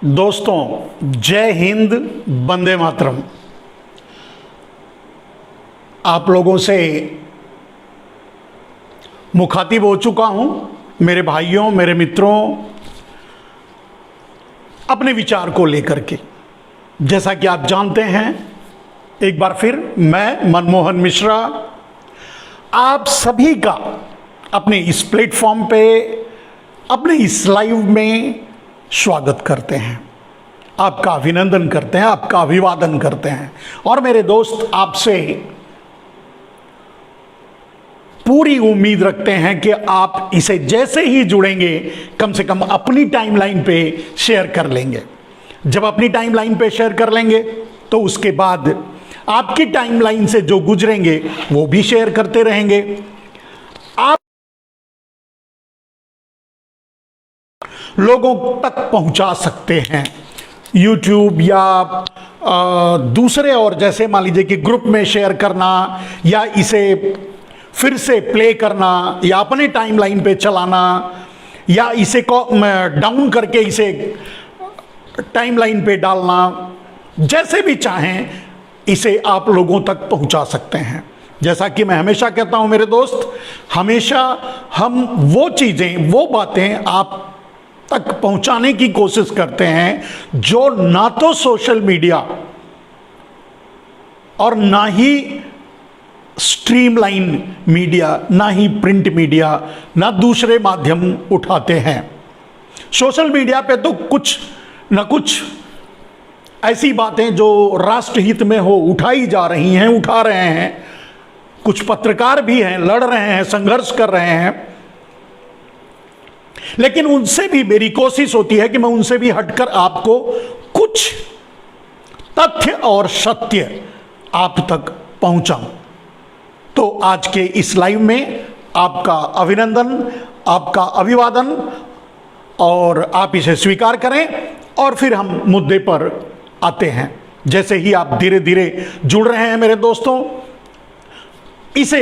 दोस्तों, जय हिंद, वंदे मातरम। आप लोगों से मुखातिब हो चुका हूं, मेरे भाइयों, मेरे मित्रों, अपने विचार को लेकर के। जैसा कि आप जानते हैं, एक बार फिर मैं मनमोहन मिश्रा आप सभी का अपने इस प्लेटफॉर्म पे, अपने इस लाइव में स्वागत करते हैं, आपका अभिनंदन करते हैं, आपका अभिवादन करते हैं। और मेरे दोस्त, आपसे पूरी उम्मीद रखते हैं कि आप इसे जैसे ही जुड़ेंगे, कम से कम अपनी टाइमलाइन पे शेयर कर लेंगे। जब अपनी टाइमलाइन पे शेयर कर लेंगे तो उसके बाद आपकी टाइमलाइन से जो गुजरेंगे वो भी शेयर करते रहेंगे। आप लोगों तक पहुंचा सकते हैं YouTube या दूसरे, और जैसे मान लीजिए कि ग्रुप में शेयर करना, या इसे फिर से प्ले करना, या अपने टाइमलाइन पे चलाना, या इसे डाउन करके इसे टाइमलाइन पे डालना, जैसे भी चाहें इसे आप लोगों तक पहुंचा सकते हैं। जैसा कि मैं हमेशा कहता हूं मेरे दोस्त, हमेशा हम वो चीज़ें, वो बातें आप तक पहुंचाने की कोशिश करते हैं जो ना तो सोशल मीडिया और ना ही स्ट्रीमलाइन मीडिया, ना ही प्रिंट मीडिया, ना दूसरे माध्यम उठाते हैं। सोशल मीडिया पे तो कुछ न कुछ ऐसी बातें जो राष्ट्रहित में हो उठाई जा रही हैं, उठा रहे हैं। कुछ पत्रकार भी हैं, लड़ रहे हैं, संघर्ष कर रहे हैं, लेकिन उनसे भी मेरी कोशिश होती है कि मैं उनसे भी हटकर आपको कुछ तथ्य और सत्य आप तक पहुंचाऊं। तो आज के इस लाइव में आपका अभिनंदन, आपका अभिवादन, और आप इसे स्वीकार करें और फिर हम मुद्दे पर आते हैं। जैसे ही आप धीरे धीरे जुड़ रहे हैं मेरे दोस्तों, इसे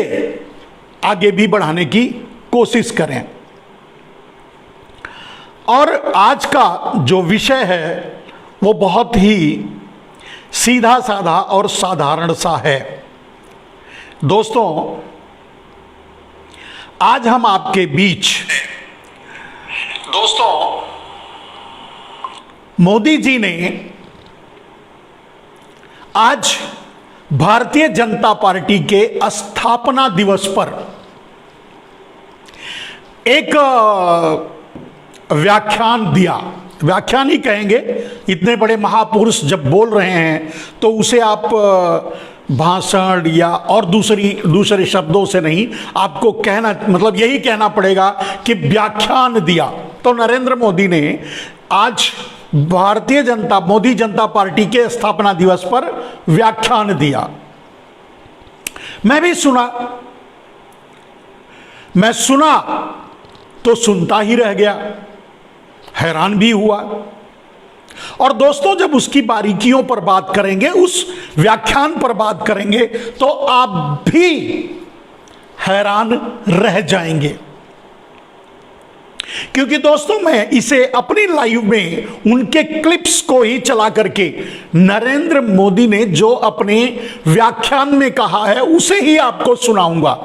आगे भी बढ़ाने की कोशिश करें। और आज का जो विषय है वो बहुत ही सीधा साधा और साधारण सा है। दोस्तों, आज हम आपके बीच मोदी जी ने आज भारतीय जनता पार्टी के स्थापना दिवस पर एक व्याख्यान दिया। व्याख्यान ही कहेंगे, इतने बड़े महापुरुष जब बोल रहे हैं तो उसे आप भाषण या और दूसरे शब्दों से नहीं, आपको कहना, मतलब यही कहना पड़ेगा कि व्याख्यान दिया। तो नरेंद्र मोदी ने आज मोदी जनता पार्टी के स्थापना दिवस पर व्याख्यान दिया। मैं भी सुना, मैं सुना तो सुनता ही रह गया, हैरान भी हुआ। और दोस्तों, जब उसकी बारीकियों पर बात करेंगे, उस व्याख्यान पर बात करेंगे, तो आप भी हैरान रह जाएंगे। क्योंकि दोस्तों, मैं इसे अपनी लाइव में उनके क्लिप्स को ही चला करके नरेंद्र मोदी ने जो अपने व्याख्यान में कहा है उसे ही आपको सुनाऊंगा।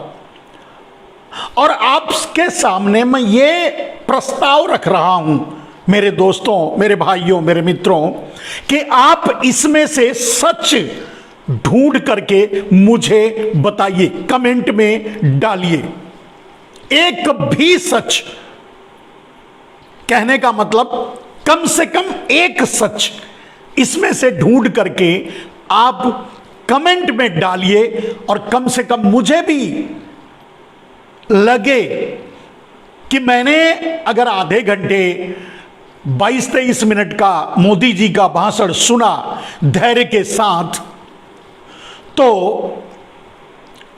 और आपके सामने मैं ये प्रस्ताव रख रहा हूं मेरे दोस्तों, मेरे भाइयों, मेरे मित्रों, कि आप इसमें से सच ढूंढ करके मुझे बताइए, कमेंट में डालिए। एक भी सच, कहने का मतलब कम से कम एक सच इसमें से ढूंढ करके आप कमेंट में डालिए, और कम से कम मुझे भी लगे कि मैंने अगर आधे घंटे 22-23 मिनट का मोदी जी का भाषण सुना धैर्य के साथ, तो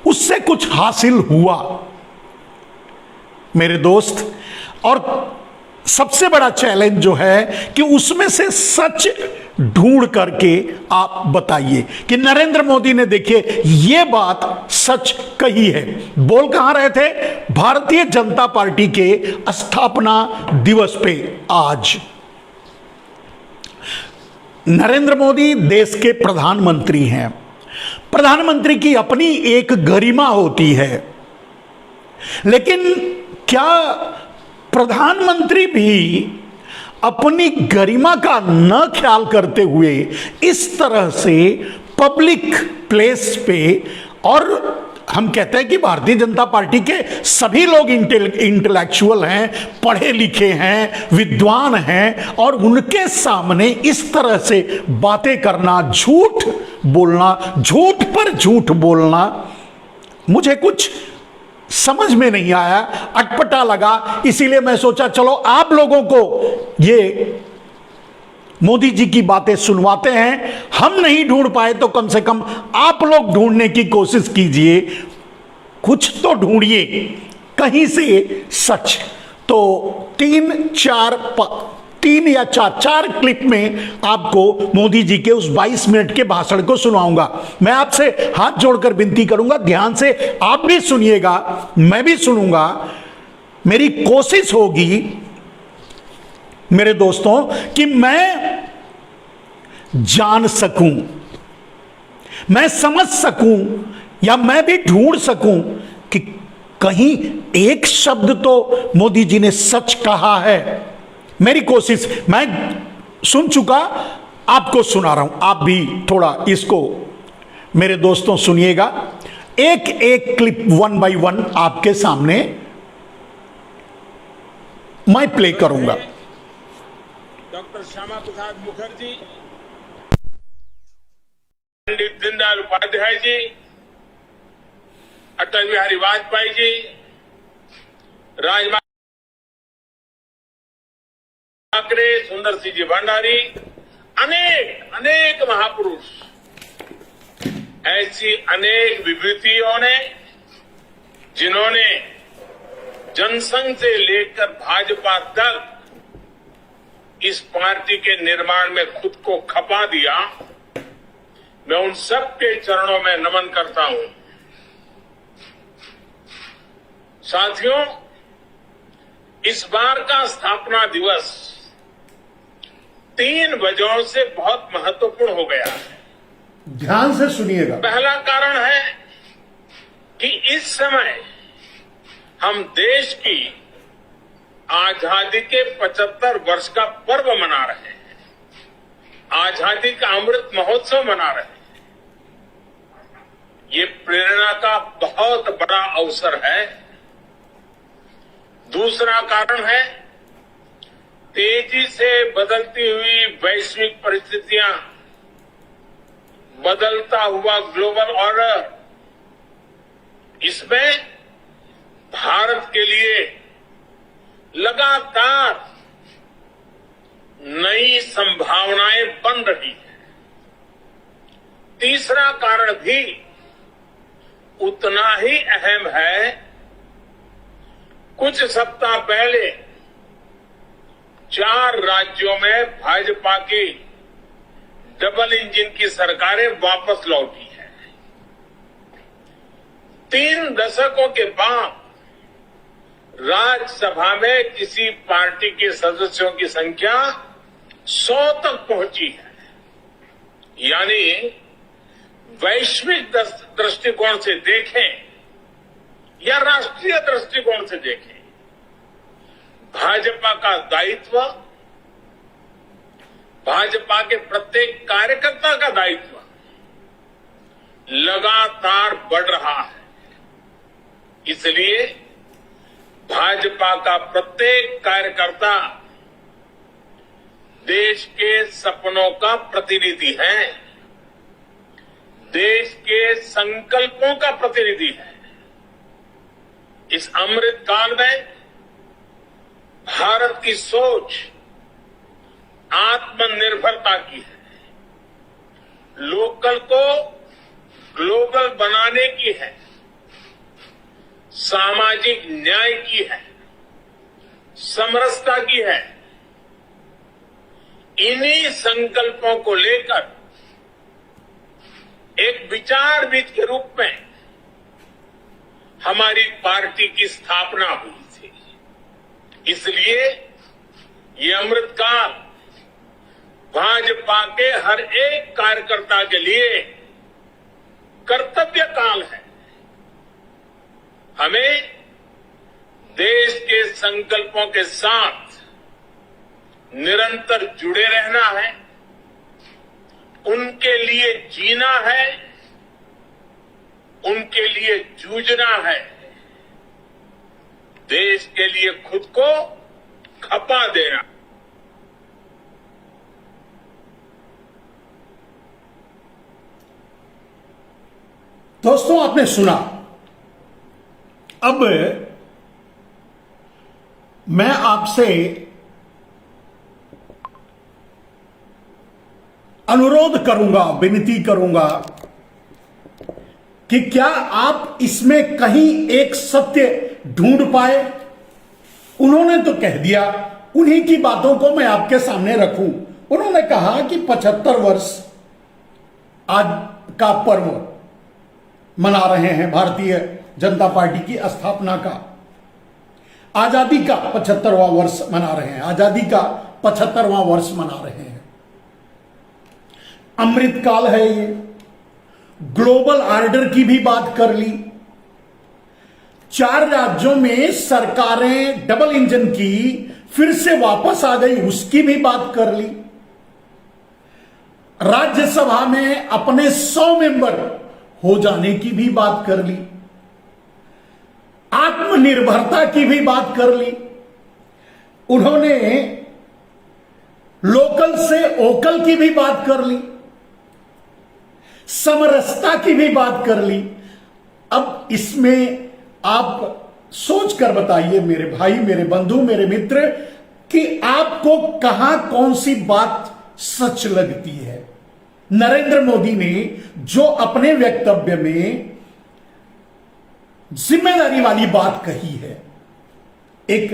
उससे कुछ हासिल हुआ मेरे दोस्त। और सबसे बड़ा चैलेंज जो है कि उसमें से सच ढूंढ करके आप बताइए कि नरेंद्र मोदी ने, देखिए, ये बात सच कही है। बोल कहां रहे थे? भारतीय जनता पार्टी के स्थापना दिवस पे आज। नरेंद्र मोदी देश के प्रधानमंत्री हैं। प्रधानमंत्री की अपनी एक गरिमा होती है, लेकिन क्या प्रधानमंत्री भी अपनी गरिमा का न ख्याल करते हुए इस तरह से पब्लिक प्लेस पे, और हम कहते हैं कि भारतीय जनता पार्टी के सभी लोग इंटेलेक्चुअल हैं, पढ़े लिखे हैं, विद्वान हैं, और उनके सामने इस तरह से बातें करना, झूठ बोलना, झूठ पर झूठ बोलना, मुझे कुछ समझ में नहीं आया, अटपटा लगा। इसीलिए मैं सोचा चलो आप लोगों को ये मोदी जी की बातें सुनवाते हैं। हम नहीं ढूंढ पाए तो कम से कम आप लोग ढूंढने की कोशिश कीजिए, कुछ तो ढूंढिए कहीं से सच। तो तीन या चार क्लिप में आपको मोदी जी के उस 22 मिनट के भाषण को सुनाऊंगा। मैं आपसे हाथ जोड़कर विनती करूंगा, ध्यान से आप भी सुनिएगा, मैं भी सुनूंगा। मेरी कोशिश होगी मेरे दोस्तों कि मैं जान सकूं, मैं समझ सकूं, या मैं भी ढूंढ सकूं कि कहीं एक शब्द तो मोदी जी ने सच कहा है। मेरी कोशिश, मैं सुन चुका, आपको सुना रहा हूं, आप भी थोड़ा इसको मेरे दोस्तों सुनिएगा। एक एक क्लिप 1 बाय 1 आपके सामने मैं प्ले करूंगा। डॉक्टर श्यामा प्रसाद मुखर्जी, पंडित दीनदयाल उपाध्याय जी, अटल बिहारी वाजपेयी जी, राजमाता ठाकरे, सुंदर सिंह जी भंडारी, अनेक महापुरुष, ऐसी अनेक विभूतियों ने जिन्होंने जनसंघ से लेकर भाजपा तक इस पार्टी के निर्माण में खुद को खपा दिया, मैं उन सब के चरणों में नमन करता हूं। साथियों, इस बार का स्थापना दिवस 3 वजहों से बहुत महत्वपूर्ण हो गया है। ध्यान से सुनिएगा। पहला कारण है कि इस समय हम देश की आजादी के 75 वर्ष का पर्व मना रहे हैं, आजादी का अमृत महोत्सव मना रहे हैं। ये प्रेरणा का बहुत बड़ा अवसर है। दूसरा कारण है तेजी से बदलती हुई वैश्विक परिस्थितियां, बदलता हुआ ग्लोबल ऑर्डर, इसमें भारत के लिए लगातार नई संभावनाएं बन रही हैं। तीसरा कारण भी उतना ही अहम है। कुछ सप्ताह पहले 4 राज्यों में भाजपा की डबल इंजन की सरकारें वापस लौटी हैं। 3 दशकों के बाद राज्यसभा में किसी पार्टी के सदस्यों की संख्या 100 तक पहुंची है। यानी वैश्विक दृष्टिकोण से देखें या राष्ट्रीय दृष्टिकोण से देखें, भाजपा का दायित्व, भाजपा के प्रत्येक कार्यकर्ता का दायित्व लगातार बढ़ रहा है। इसलिए भाजपा का प्रत्येक कार्यकर्ता देश के सपनों का प्रतिनिधि है, देश के संकल्पों का प्रतिनिधि है। इस अमृत काल में भारत की सोच आत्मनिर्भरता की है, लोकल को ग्लोबल बनाने की है, सामाजिक न्याय की है, समरसता की है। इन्हीं संकल्पों को लेकर एक विचारविद के रूप में हमारी पार्टी की स्थापना हुई थी। इसलिए ये अमृतकाल भाजपा के हर एक कार्यकर्ता के लिए कर्तव्य काल है। हमें देश के संकल्पों के साथ निरंतर जुड़े रहना है, उनके लिए जीना है, उनके लिए जूझना है, देश के लिए खुद को खपा देना। दोस्तों, आपने सुना। अब मैं आपसे अनुरोध करूंगा, विनती करूंगा कि क्या आप इसमें कहीं एक सत्य ढूंढ पाए। उन्होंने तो कह दिया, उन्हीं की बातों को मैं आपके सामने रखूं। उन्होंने कहा कि 75 वर्ष आज का पर्व मना रहे हैं, भारतीय जनता पार्टी की स्थापना का, आजादी का 75वां वर्ष मना रहे हैं, आजादी का 75वां वर्ष मना रहे हैं। अमृतकाल है ये। ग्लोबल ऑर्डर की भी बात कर ली। 4 राज्यों में सरकारें डबल इंजन की फिर से वापस आ गई, उसकी भी बात कर ली। राज्यसभा में अपने 100 मेंबर हो जाने की भी बात कर ली। आत्मनिर्भरता की भी बात कर ली। उन्होंने लोकल से ओकल की भी बात कर ली, समरसता की भी बात कर ली। अब इसमें आप सोचकर बताइए मेरे भाई, मेरे बंधु, मेरे मित्र, कि आपको कहां कौन सी बात सच लगती है। नरेंद्र मोदी ने जो अपने वक्तव्य में जिम्मेदारी वाली बात कही है, एक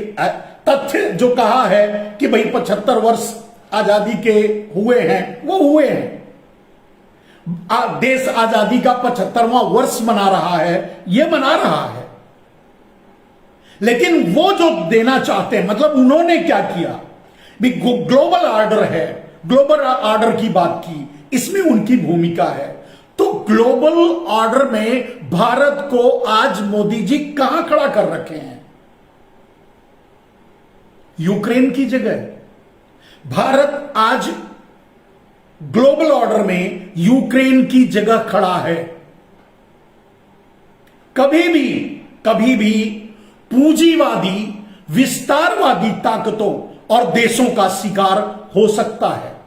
तथ्य जो कहा है कि भाई 75 वर्ष आजादी के हुए हैं, वो हुए हैं। देश आजादी का 75वां वर्ष मना रहा है, ये मना रहा है। लेकिन वो जो देना चाहते हैं, मतलब उन्होंने क्या किया, भी ग्लोबल ऑर्डर है, ग्लोबल ऑर्डर की बात की, इसमें उनकी भूमिका है। तो ग्लोबल ऑर्डर में भारत को आज मोदी जी कहां खड़ा कर रखे हैं? यूक्रेन की जगह भारत आज ग्लोबल ऑर्डर में यूक्रेन की जगह खड़ा है। कभी भी पूंजीवादी, विस्तारवादी ताकतों और देशों का शिकार हो सकता है।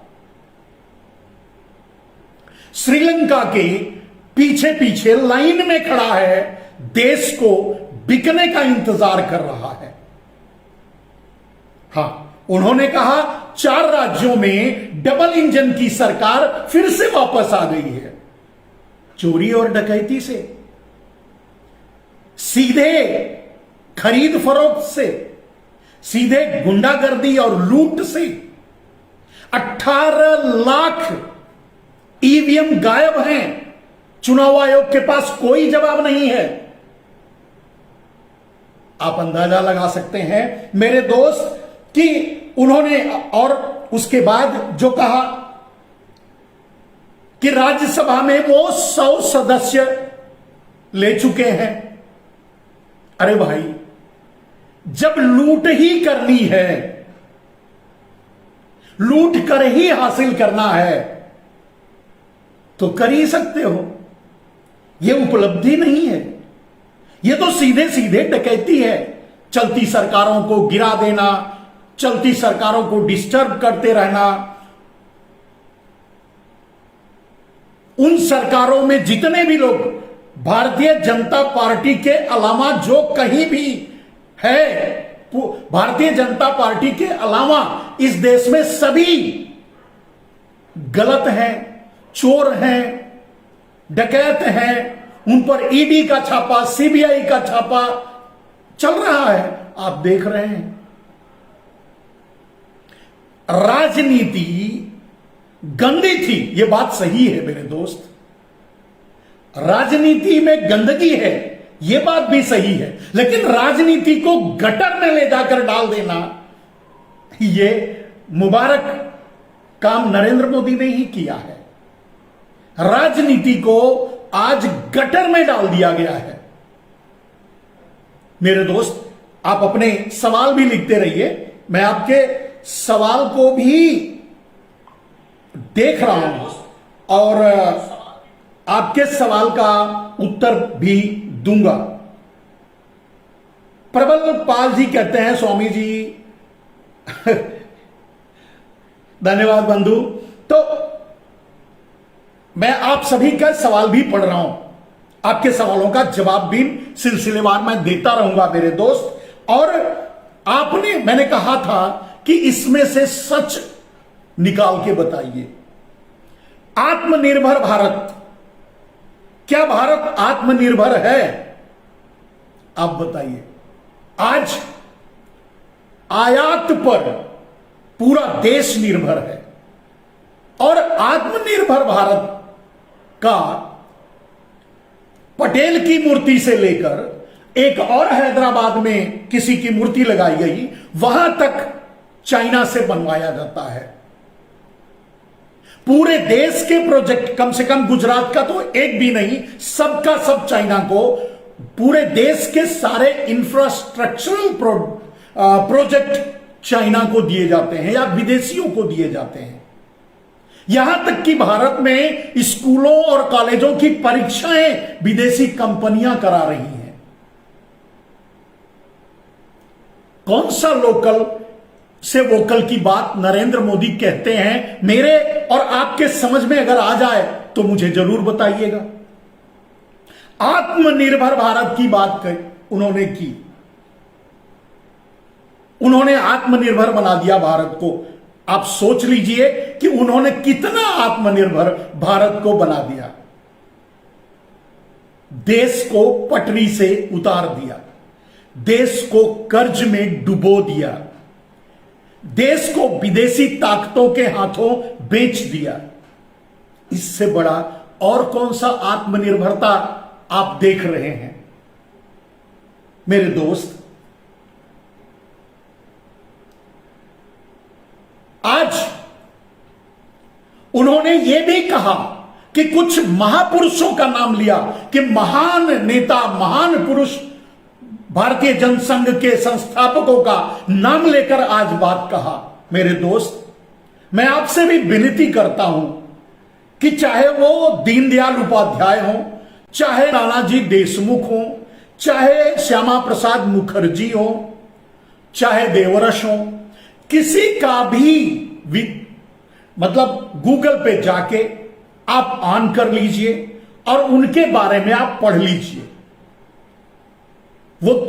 श्रीलंका के पीछे पीछे लाइन में खड़ा है, देश को बिकने का इंतजार कर रहा है। हां, उन्होंने कहा 4 राज्यों में डबल इंजन की सरकार फिर से वापस आ गई है। चोरी और डकैती से, सीधे खरीद फरोख्त से, सीधे गुंडागर्दी और लूट से 18 लाख ईवीएम गायब हैं। चुनाव आयोग के पास कोई जवाब नहीं है। आप अंदाजा लगा सकते हैं मेरे दोस्त कि उन्होंने, और उसके बाद जो कहा कि राज्यसभा में वो 100 सदस्य ले चुके हैं। अरे भाई, जब लूट ही करनी है, लूट कर ही हासिल करना है, तो कर ही सकते हो। यह उपलब्धि नहीं है, यह तो सीधे सीधे डकैती है। चलती सरकारों को गिरा देना, चलती सरकारों को डिस्टर्ब करते रहना। उन सरकारों में जितने भी लोग भारतीय जनता पार्टी के अलावा जो कहीं भी है, भारतीय जनता पार्टी के अलावा इस देश में सभी गलत हैं, चोर हैं, डकैत हैं। उन पर ईडी का छापा, सीबीआई का छापा चल रहा है, आप देख रहे हैं। राजनीति गंदी थी, यह बात सही है मेरे दोस्त। राजनीति में गंदगी है, यह बात भी सही है। लेकिन राजनीति को गटर में ले जाकर डाल देना, यह मुबारक काम नरेंद्र मोदी ने ही किया है। राजनीति को आज गटर में डाल दिया गया है। मेरे दोस्त, आप अपने सवाल भी लिखते रहिए, मैं आपके सवाल को भी देख रहा हूं और आपके सवाल का उत्तर भी दूंगा। प्रबल पाल जी कहते हैं, स्वामी जी धन्यवाद बंधु। तो मैं आप सभी का सवाल भी पढ़ रहा हूं, आपके सवालों का जवाब भी सिलसिलेवार मैं देता रहूंगा मेरे दोस्त। और मैंने कहा था कि इसमें से सच निकाल के बताइए। आत्मनिर्भर भारत, क्या भारत आत्मनिर्भर है? आप बताइए। आज आयात पर पूरा देश निर्भर है और आत्मनिर्भर भारत का पटेल की मूर्ति से लेकर एक और हैदराबाद में किसी की मूर्ति लगाई गई, वहां तक चाइना से बनवाया जाता है। पूरे देश के प्रोजेक्ट, कम से कम गुजरात का तो एक भी नहीं, सबका सब चाइना को, पूरे देश के सारे इंफ्रास्ट्रक्चरल प्रोजेक्ट चाइना को दिए जाते हैं या विदेशियों को दिए जाते हैं। यहां तक कि भारत में स्कूलों और कॉलेजों की परीक्षाएं विदेशी कंपनियां करा रही हैं। कौन सा लोकल से वोकल की बात नरेंद्र मोदी कहते हैं, मेरे और आपके समझ में अगर आ जाए तो मुझे जरूर बताइएगा। आत्मनिर्भर भारत की बात उन्होंने की, उन्होंने आत्मनिर्भर बना दिया भारत को। आप सोच लीजिए कि उन्होंने कितना आत्मनिर्भर भारत को बना दिया। देश को पटरी से उतार दिया, देश को कर्ज में डुबो दिया, देश को विदेशी ताकतों के हाथों बेच दिया। इससे बड़ा और कौन सा आत्मनिर्भरता आप देख रहे हैं? मेरे दोस्त, आज उन्होंने यह भी कहा कि कुछ महापुरुषों का नाम लिया कि महान नेता, महान पुरुष, भारतीय जनसंघ के संस्थापकों का नाम लेकर आज बात कहा। मेरे दोस्त, मैं आपसे भी विनती करता हूं कि चाहे वो दीनदयाल उपाध्याय हो, चाहे नानाजी देशमुख हो, चाहे श्यामा प्रसाद मुखर्जी हो, चाहे देवरश हो, किसी का भी मतलब गूगल पे जाके आप ऑन कर लीजिए और उनके बारे में आप पढ़ लीजिए।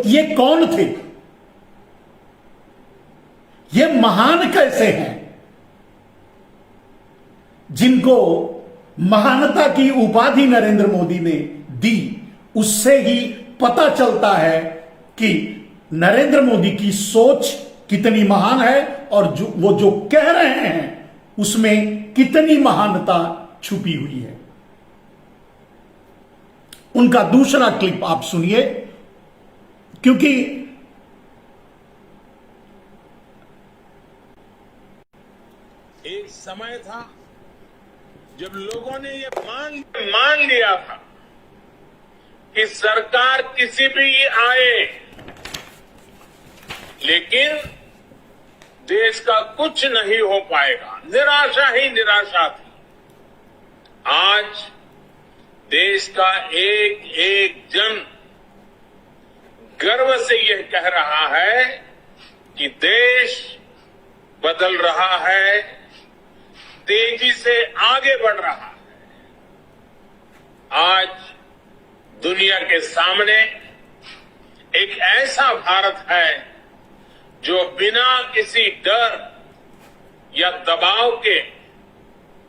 ये कौन थे? ये महान कैसे हैं जिनको महानता की उपाधि नरेंद्र मोदी ने दी? उससे ही पता चलता है कि नरेंद्र मोदी की सोच कितनी महान है और वो जो कह रहे हैं उसमें कितनी महानता छुपी हुई है। उनका दूसरा क्लिप आप सुनिए, क्योंकि एक समय था जब लोगों ने ये मान लिया था कि सरकार किसी भी आए, लेकिन देश का कुछ नहीं हो पाएगा, निराशा ही निराशा थी। आज देश का एक एक जन गर्व से यह कह रहा है कि देश बदल रहा है, तेजी से आगे बढ़ रहा है। आज दुनिया के सामने एक ऐसा भारत है जो बिना किसी डर या दबाव के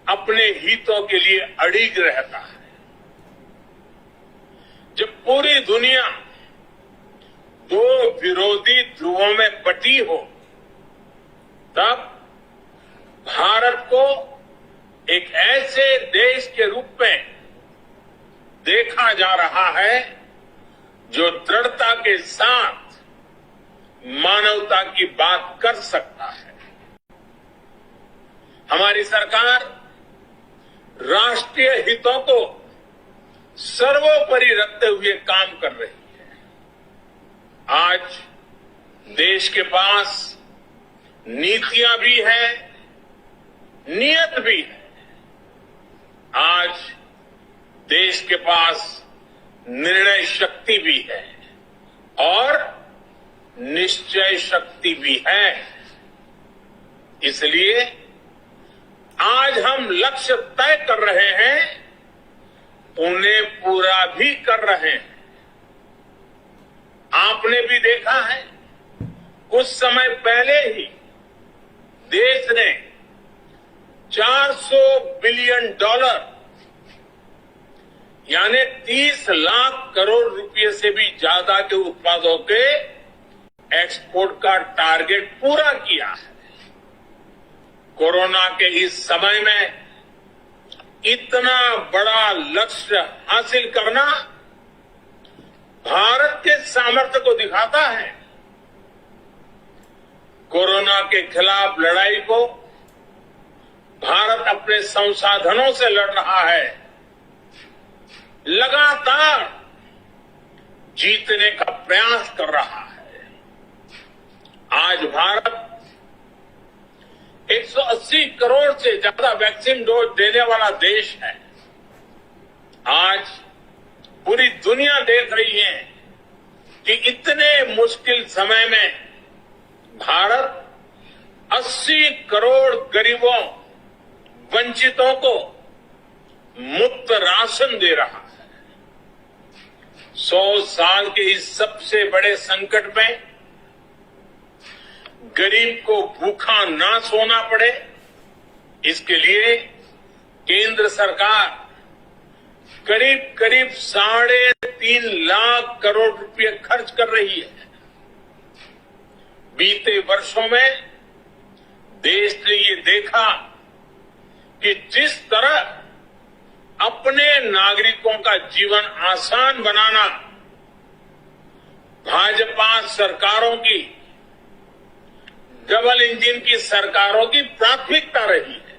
अपने हितों के लिए अड़िग रहता है। जब पूरी दुनिया दो विरोधी ध्रुवों में बटी हो, तब भारत को एक ऐसे देश के रूप में देखा जा रहा है जो दृढ़ता के साथ मानवता की बात कर सकता है। हमारी सरकार राष्ट्रीय हितों को सर्वोपरि रखते हुए काम कर रही है। आज देश के पास नीतियां भी है, नियत भी है। आज देश के पास निर्णय शक्ति भी है और निश्चय शक्ति भी है। इसलिए आज हम लक्ष्य तय कर रहे हैं, उन्हें पूरा भी कर रहे हैं। आपने भी देखा है, कुछ समय पहले ही देश ने $400 बिलियन यानी 30 लाख करोड़ रुपए से भी ज्यादा के उत्पादों के एक्सपोर्ट का टारगेट पूरा किया है। कोरोना के इस समय में इतना बड़ा लक्ष्य हासिल करना भारत के सामर्थ्य को दिखाता है। कोरोना के खिलाफ लड़ाई को भारत अपने संसाधनों से लड़ रहा है, लगातार जीतने का प्रयास कर रहा है। आज भारत 180 करोड़ से ज्यादा वैक्सीन डोज देने वाला देश है। आज पूरी दुनिया देख रही है कि इतने मुश्किल समय में भारत 80 करोड़ गरीबों, वंचितों को मुफ्त राशन दे रहा है। 100 साल के इस सबसे बड़े संकट में गरीब को भूखा ना सोना पड़े, इसके लिए केंद्र सरकार करीब करीब 3.5 लाख करोड़ रुपए खर्च कर रही है। बीते वर्षों में देश ने ये देखा कि जिस तरह अपने नागरिकों का जीवन आसान बनाना भाजपा सरकारों की, डबल इंजन की सरकारों की प्राथमिकता रही है।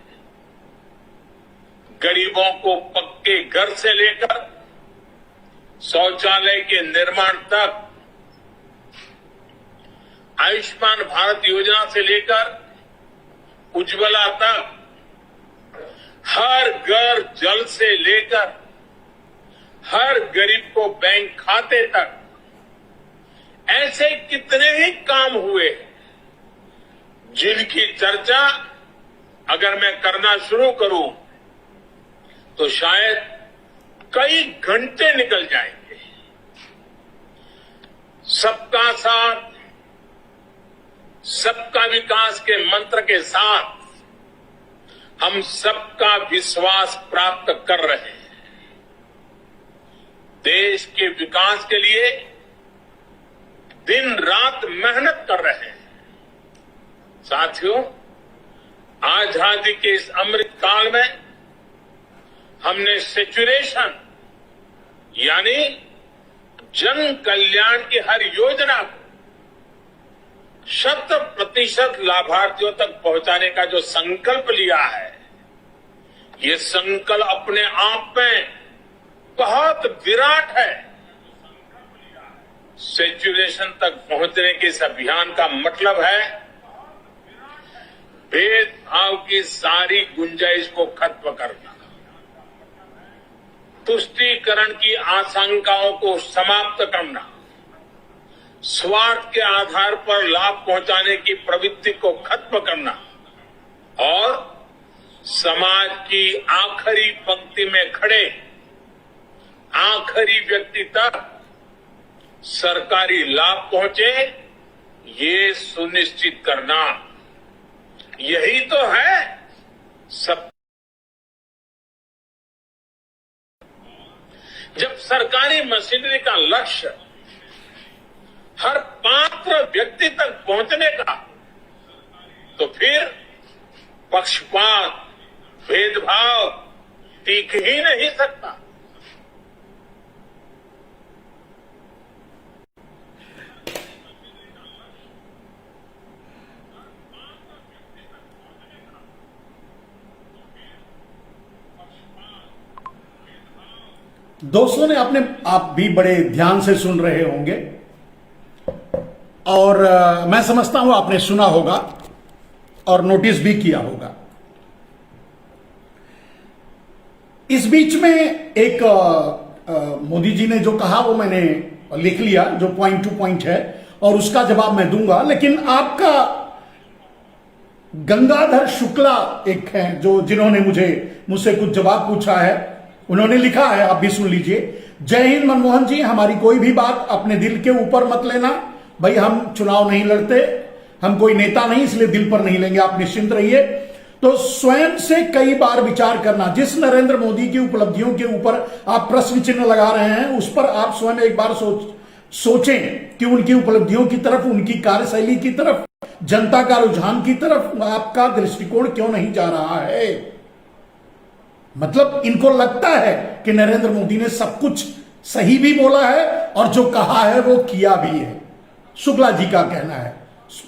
गरीबों को पक्के घर से लेकर शौचालय के निर्माण तक, आयुष्मान भारत योजना से लेकर उज्ज्वला तक, हर घर जल से लेकर हर गरीब को बैंक खाते तक, ऐसे कितने ही काम हुए जिनकी चर्चा अगर मैं करना शुरू करूं तो शायद कई घंटे निकल जाएंगे। सबका साथ, सबका विकास के मंत्र के साथ हम सबका विश्वास प्राप्त कर रहे हैं। देश के विकास के लिए दिन रात मेहनत कर रहे हैं। साथियों, आजादी के इस अमृत काल में हमने सेचुरेशन यानी जन कल्याण की हर योजना को 100% लाभार्थियों तक पहुंचाने का जो संकल्प लिया है, ये संकल्प अपने आप में बहुत विराट है। सेचुरेशन तक पहुंचने के इस अभियान का मतलब है भेदभाव की सारी गुंजाइश को खत्म करना, तुष्टीकरण की आशंकाओं को समाप्त करना, स्वार्थ के आधार पर लाभ पहुंचाने की प्रवृत्ति को खत्म करना और समाज की आखिरी पंक्ति में खड़े आखिरी व्यक्ति तक सरकारी लाभ पहुंचे, ये सुनिश्चित करना, यही तो है सब। जब सरकारी मशीनरी का लक्ष्य हर पात्र व्यक्ति तक पहुंचने का, तो फिर पक्षपात, भेदभाव टिक ही नहीं सकता। दोस्तों ने आप भी बड़े ध्यान से सुन रहे होंगे और मैं समझता हूं आपने सुना होगा और नोटिस भी किया होगा। इस बीच में एक मोदी जी ने जो कहा वो मैंने लिख लिया, जो पॉइंट टू पॉइंट है, और उसका जवाब मैं दूंगा। लेकिन आपका गंगाधर शुक्ला एक है जो जिन्होंने मुझसे कुछ जवाब पूछा है, उन्होंने लिखा है, आप भी सुन लीजिए। जय हिंद मनमोहन जी, हमारी कोई भी बात अपने दिल के ऊपर मत लेना। भाई हम चुनाव नहीं लड़ते, हम कोई नेता नहीं, इसलिए दिल पर नहीं लेंगे, आप निश्चिंत रहिए। तो स्वयं से कई बार विचार करना। जिस नरेंद्र मोदी की उपलब्धियों के ऊपर आप प्रश्न चिन्ह लगा रहे हैं, उस पर आप स्वयं एक बार सोचें कि उनकी उपलब्धियों की तरफ, उनकी कार्यशैली की तरफ, जनता का रुझान की तरफ आपका दृष्टिकोण क्यों नहीं जा रहा है। मतलब इनको लगता है कि नरेंद्र मोदी ने सब कुछ सही भी बोला है और जो कहा है वो किया भी है। शुक्ला जी का कहना है,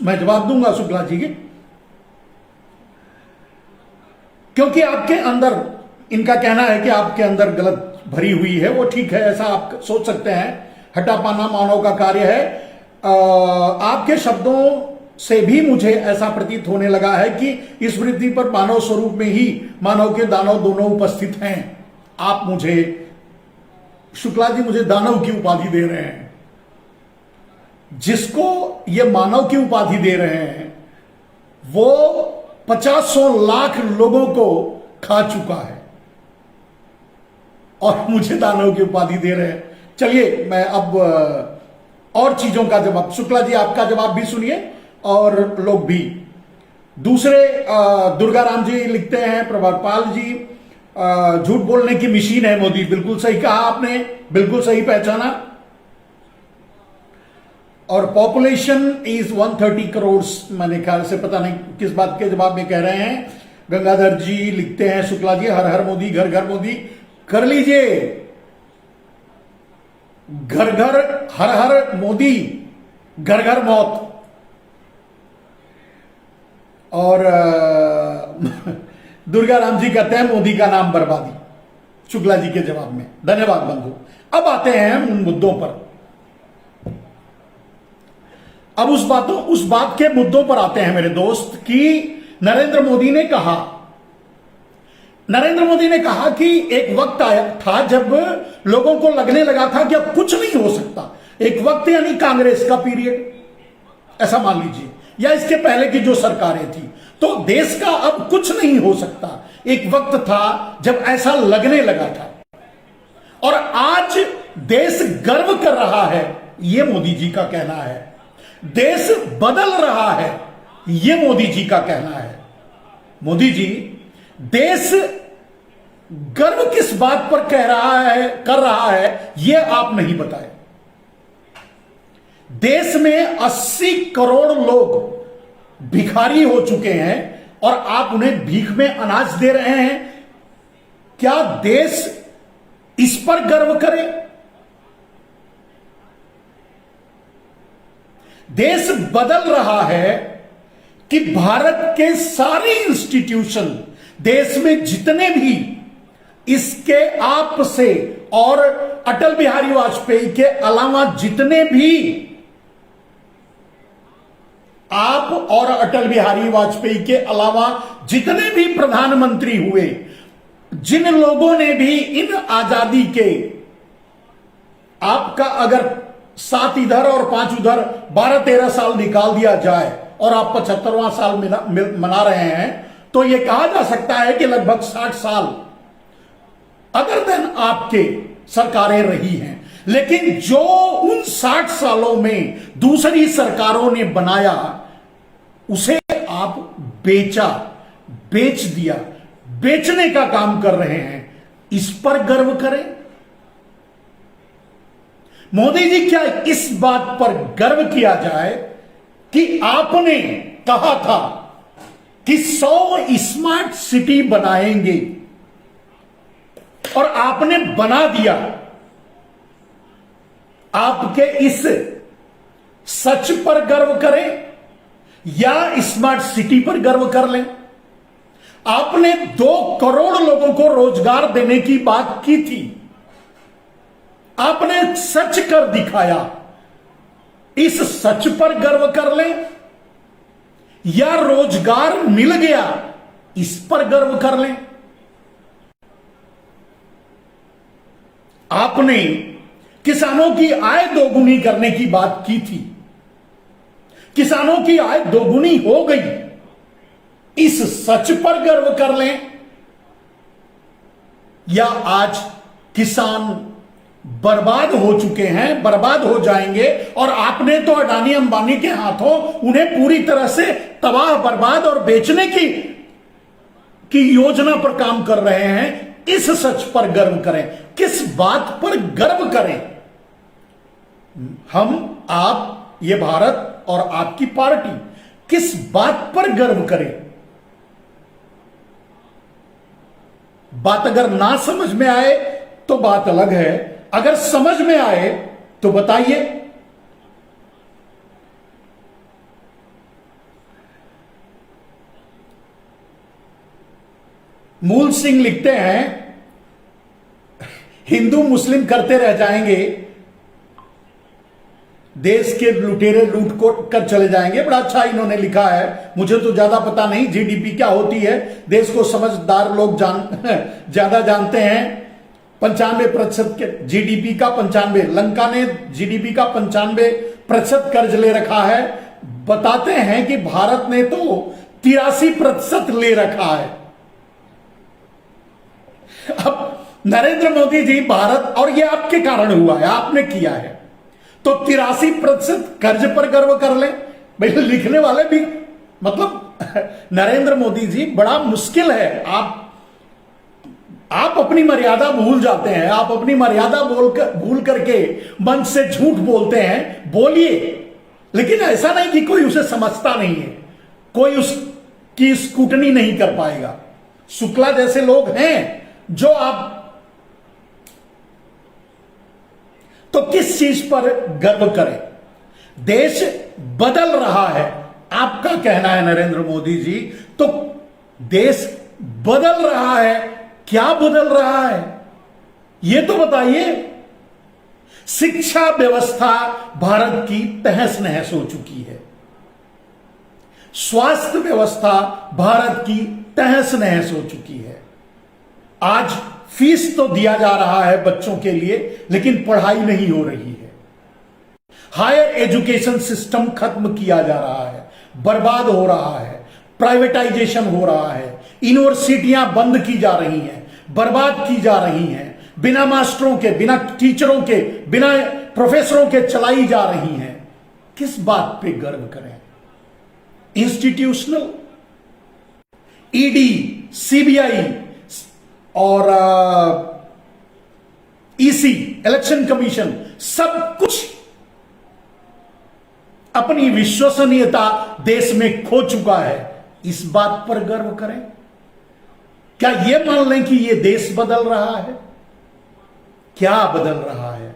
मैं जवाब दूंगा शुक्ला जी के, क्योंकि आपके अंदर, इनका कहना है कि आपके अंदर गलत भरी हुई है। वो ठीक है, ऐसा आप सोच सकते हैं, हटा पाना मानव का कार्य है। आपके शब्दों से भी मुझे ऐसा प्रतीत होने लगा है कि इस पृथ्वी पर मानव स्वरूप में ही मानव के दानव दोनों उपस्थित हैं। आप मुझे, शुक्ला जी, मुझे दानव की उपाधि दे रहे हैं। जिसको ये मानव की उपाधि दे रहे हैं वो 50-100 लाख लोगों को खा चुका है और मुझे दानव की उपाधि दे रहे हैं। चलिए मैं अब और चीजों का जवाब, शुक्ला जी आपका जवाब भी सुनिए और लोग भी। दूसरे दुर्गा राम जी लिखते हैं, प्रभातपाल जी, झूठ बोलने की मशीन है मोदी। बिल्कुल सही कहा आपने, बिल्कुल सही पहचाना। और पॉपुलेशन इज 130 करोड़, मैंने ख्याल से, पता नहीं किस बात के जवाब में कह रहे हैं। गंगाधर जी लिखते हैं, शुक्ला जी, हर हर मोदी, घर घर मोदी कर लीजिए, घर घर हर हर मोदी, घर घर मौत। और दुर्गा राम जी कहते हैं मोदी का नाम बर्बादी, शुक्ला जी के जवाब में। धन्यवाद बंधु। अब आते हैं उन मुद्दों पर, अब उस बात के मुद्दों पर आते हैं मेरे दोस्त, कि नरेंद्र मोदी ने कहा कि एक वक्त आया था जब लोगों को लगने लगा था कि अब कुछ नहीं हो सकता। एक वक्त यानी कांग्रेस का पीरियड, ऐसा मान लीजिए, या इसके पहले की जो सरकारें थी, तो देश का अब कुछ नहीं हो सकता। एक वक्त था जब ऐसा लगने लगा था और आज देश गर्व कर रहा है, यह मोदी जी का कहना है। देश बदल रहा है, यह मोदी जी का कहना है। मोदी जी, देश गर्व किस बात पर कर रहा है, यह आप नहीं बताए। देश में 80 करोड़ लोग भिखारी हो चुके हैं और आप उन्हें भीख में अनाज दे रहे हैं। क्या देश इस पर गर्व करे? देश बदल रहा है कि भारत के सारे इंस्टीट्यूशन, देश में जितने भी इसके आप से और अटल बिहारी वाजपेयी के अलावा जितने भी, आप और अटल बिहारी वाजपेयी के अलावा जितने भी प्रधानमंत्री हुए, जिन लोगों ने भी इन आजादी के, आपका अगर 7 इधर और 5 उधर 12-13 साल निकाल दिया जाए और आप 75वां साल मना रहे हैं, तो यह कहा जा सकता है कि लगभग 60 साल अदर देन आपके सरकारें रही हैं। लेकिन जो उन 60 सालों में दूसरी सरकारों ने बनाया, उसे आप बेच दिया, बेचने का काम कर रहे हैं। इस पर गर्व करें। मोदी जी, क्या इस बात पर गर्व किया जाए कि आपने कहा था कि 100 स्मार्ट सिटी बनाएंगे और आपने बना दिया? आपके इस सच पर गर्व करें या स्मार्ट सिटी पर गर्व कर लें? आपने 2 करोड़ लोगों को रोजगार देने की बात की थी, आपने सच कर दिखाया, इस सच पर गर्व कर लें, या रोजगार मिल गया इस पर गर्व कर लें। आपने किसानों की आय दोगुनी करने की बात की थी, किसानों की आय दोगुनी हो गई, इस सच पर गर्व कर लें, या आज किसान बर्बाद हो चुके हैं, बर्बाद हो जाएंगे, और आपने तो अडानी अंबानी के हाथों उन्हें पूरी तरह से तबाह, बर्बाद और बेचने की योजना पर काम कर रहे हैं। इस सच पर गर्व करें। किस बात पर गर्व करें? हम, आप, ये भारत और आपकी पार्टी किस बात पर गर्व करें? बात अगर ना समझ में आए तो बात अलग है, अगर समझ में आए तो बताइए। मूल सिंह लिखते हैं, हिंदू मुस्लिम करते रह जाएंगे, देश के लुटेरे लूट को कर चले जाएंगे। बड़ा अच्छा इन्होंने लिखा है, मुझे तो ज्यादा पता नहीं जीडीपी क्या होती है, देश को समझदार लोग ज्यादा जानते हैं। 95% के जीडीपी का 95, लंका ने जीडीपी का 95% कर्ज ले रखा है। बताते हैं कि भारत ने तो 83% ले रखा है। अब नरेंद्र मोदी जी भारत, और ये आपके कारण हुआ है, आपने किया है, तो 83% कर्ज पर गर्व कर ले। भाई लिखने वाले भी, मतलब नरेंद्र मोदी जी बड़ा मुश्किल है। आप अपनी मर्यादा भूल जाते हैं, आप अपनी मर्यादा भूल करके मंच से झूठ बोलते हैं। बोलिए, लेकिन ऐसा नहीं कि कोई उसे समझता नहीं है, कोई उसकी स्कूटनी नहीं कर पाएगा। शुक्ला जैसे लोग हैं जो आप, तो किस चीज पर गर्व करें? देश बदल रहा है, आपका कहना है नरेंद्र मोदी जी, तो देश बदल रहा है, क्या बदल रहा है यह तो बताइए। शिक्षा व्यवस्था भारत की तहस नहस हो चुकी है, स्वास्थ्य व्यवस्था भारत की तहस नहस हो चुकी है। आज फीस तो दिया जा रहा है बच्चों के लिए, लेकिन पढ़ाई नहीं हो रही है। हायर एजुकेशन सिस्टम खत्म किया जा रहा है, बर्बाद हो रहा है, प्राइवेटाइजेशन हो रहा है, यूनिवर्सिटियां बंद की जा रही हैं, बर्बाद की जा रही हैं, बिना मास्टरों के, बिना टीचरों के, बिना प्रोफेसरों के चलाई जा रही हैं। किस बात पे गर्व करें? इंस्टीट्यूशनल, ईडी, सीबीआई और ईसी, इलेक्शन कमीशन, सब कुछ अपनी विश्वसनीयता देश में खो चुका है। इस बात पर गर्व करें? क्या यह मान लें कि यह देश बदल रहा है? क्या बदल रहा है?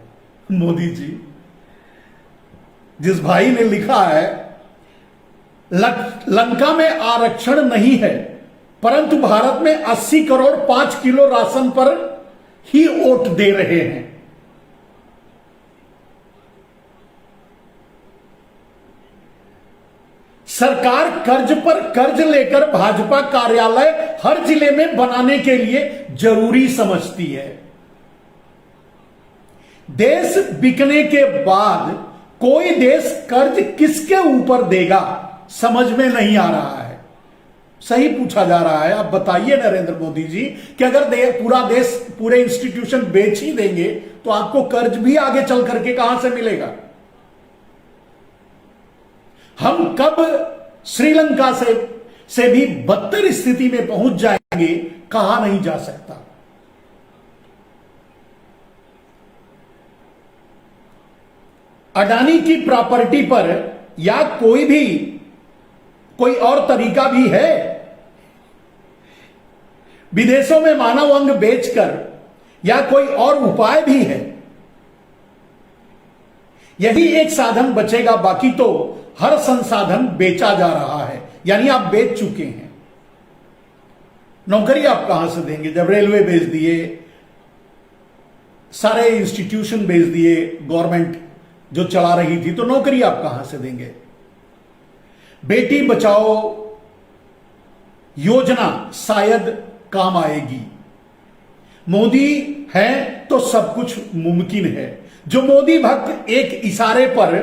मोदी जी, जिस भाई ने लिखा है लंका में आरक्षण नहीं है, परंतु भारत में 80 करोड़ 5 किलो राशन पर ही वोट दे रहे हैं। सरकार कर्ज पर कर्ज लेकर भाजपा कार्यालय हर जिले में बनाने के लिए जरूरी समझती है। देश बिकने के बाद कोई देश कर्ज किसके ऊपर देगा, समझ में नहीं आ रहा है। सही पूछा जा रहा है, आप बताइए नरेंद्र मोदी जी कि अगर पूरा देश, पूरे इंस्टीट्यूशन बेच ही देंगे तो आपको कर्ज भी आगे चल करके कहां से मिलेगा? हम कब श्रीलंका से भी बदतर स्थिति में पहुंच जाएंगे, कहा नहीं जा सकता। अडानी की प्रॉपर्टी पर या कोई और तरीका भी है? विदेशों में मानव अंग बेचकर, या कोई और उपाय भी है? यही एक साधन बचेगा, बाकी तो हर संसाधन बेचा जा रहा है, यानी आप बेच चुके हैं। नौकरी आप कहां से देंगे जब रेलवे बेच दिए, सारे इंस्टीट्यूशन भेज दिए गवर्नमेंट जो चला रही थी, तो नौकरी आप कहां से देंगे? बेटी बचाओ योजना शायद काम आएगी। मोदी है तो सब कुछ मुमकिन है। जो मोदी भक्त एक इशारे पर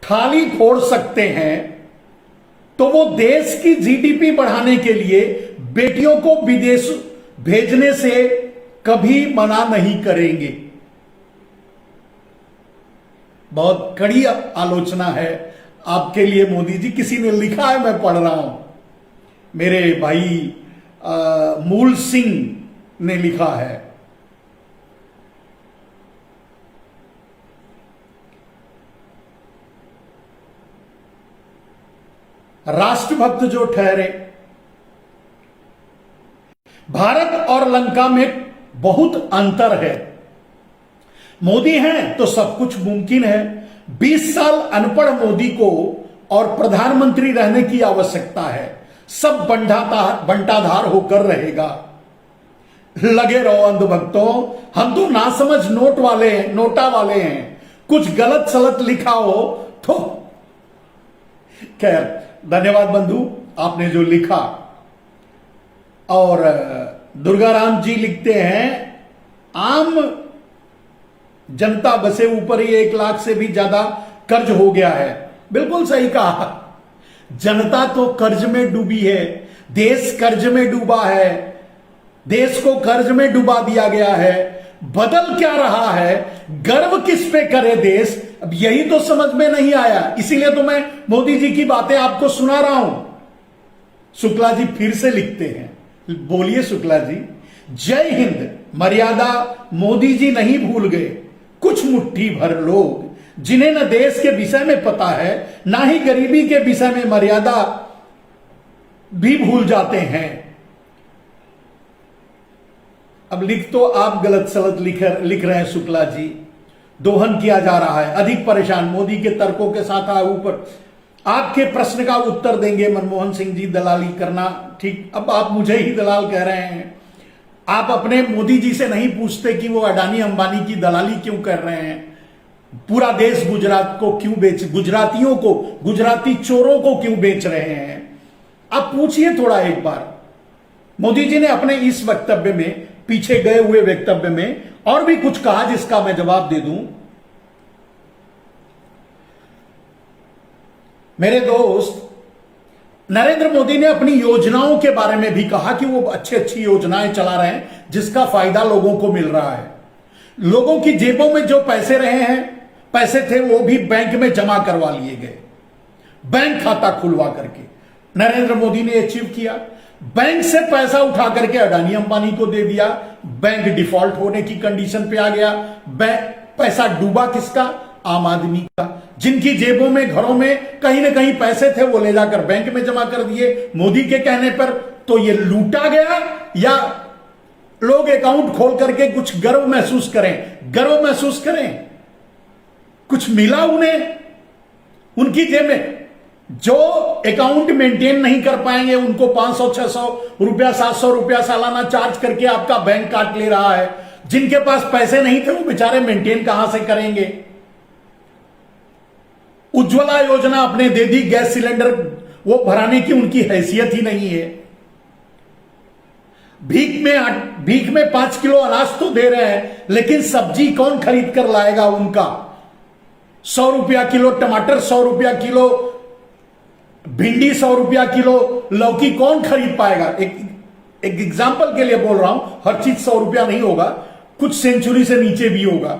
थाली फोड़ सकते हैं, तो वो देश की जीडीपी बढ़ाने के लिए बेटियों को विदेश भेजने से कभी मना नहीं करेंगे। बहुत कड़ी आलोचना है आपके लिए मोदी जी। किसी ने लिखा है, मैं पढ़ रहा हूं, मेरे भाई मूल सिंह ने लिखा है, राष्ट्रभक्त जो ठहरे, भारत और लंका में बहुत अंतर है। मोदी हैं तो सब कुछ मुमकिन है। 20 साल अनपढ़ मोदी को और प्रधानमंत्री रहने की आवश्यकता है। सब बंटाधार होकर रहेगा। लगे रहो अंधभक्तों, हम तो नासमझ नोटा वाले हैं। कुछ गलत सलत लिखा हो तो खैर, धन्यवाद बंधु आपने जो लिखा। और दुर्गाराम जी लिखते हैं, आम जनता बसे ऊपर ही 1 लाख से भी ज्यादा कर्ज हो गया है। बिल्कुल सही कहा, जनता तो कर्ज में डूबी है, देश कर्ज में डूबा है, देश को कर्ज में डुबा दिया गया है। बदल क्या रहा है, गर्व किस पे करे देश, अब यही तो समझ में नहीं आया। इसीलिए तो मैं मोदी जी की बातें आपको सुना रहा हूं। शुक्ला जी फिर से लिखते हैं, बोलिए शुक्ला जी। जय हिंद, मर्यादा मोदी जी नहीं भूल गए। कुछ मुट्ठी भर लोग जिन्हें न देश के विषय में पता है, ना ही गरीबी के विषय में मर्यादा भी भूल जाते हैं। अब लिख तो आप गलत सलत लिख रहे हैं शुक्ला जी। दोहन किया जा रहा है, अधिक परेशान, मोदी के तर्कों के साथ आए ऊपर। आपके प्रश्न का उत्तर देंगे मनमोहन सिंह जी। दलाली करना ठीक, अब आप मुझे ही दलाल कह रहे हैं। आप अपने मोदी जी से नहीं पूछते कि वो अडानी अंबानी की दलाली क्यों कर रहे हैं। पूरा देश गुजरात को क्यों गुजरातियों को, गुजराती चोरों को क्यों बेच रहे हैं। आप पूछिए थोड़ा एक बार। मोदी जी ने अपने इस वक्तव्य में, पीछे गए हुए वक्तव्य में और भी कुछ कहा जिसका मैं जवाब दे दूं। मेरे दोस्त, नरेंद्र मोदी ने अपनी योजनाओं के बारे में भी कहा कि वो अच्छी योजनाएं चला रहे हैं जिसका फायदा लोगों को मिल रहा है। लोगों की जेबों में जो पैसे थे वो भी बैंक में जमा करवा लिए गए, बैंक खाता खुलवा करके। नरेंद्र मोदी ने अचीव किया। बैंक से पैसा उठा करके अडानी अंबानी को दे दिया, बैंक डिफॉल्ट होने की कंडीशन पे आ गया। पैसा डूबा किसका? आम आदमी का। जिनकी जेबों में, घरों में कहीं ना कहीं पैसे थे वो ले जाकर बैंक में जमा कर दिए मोदी के कहने पर। तो ये लूटा गया या लोग अकाउंट खोल करके कुछ गर्व महसूस करें, कुछ मिला उन्हें उनकी जेब में। जो अकाउंट मेंटेन नहीं कर पाएंगे उनको 500-600 रुपया, 700 रुपया सालाना चार्ज करके आपका बैंक काट ले रहा है। जिनके पास पैसे नहीं थे वो बेचारे मेंटेन कहां से करेंगे। उज्ज्वला योजना आपने दे दी, गैस सिलेंडर वो भराने की उनकी हैसियत ही नहीं है। भीख में 5 किलो अनाज तो दे रहे हैं, लेकिन सब्जी कौन खरीद कर लाएगा उनका? 100 रुपया किलो टमाटर, 100 रुपया किलो भिंडी, 100 रुपया किलो लौकी कौन खरीद पाएगा? एक एग्जाम्पल के लिए बोल रहा हूं, हर चीज 100 रुपया नहीं होगा, कुछ सेंचुरी से नीचे भी होगा।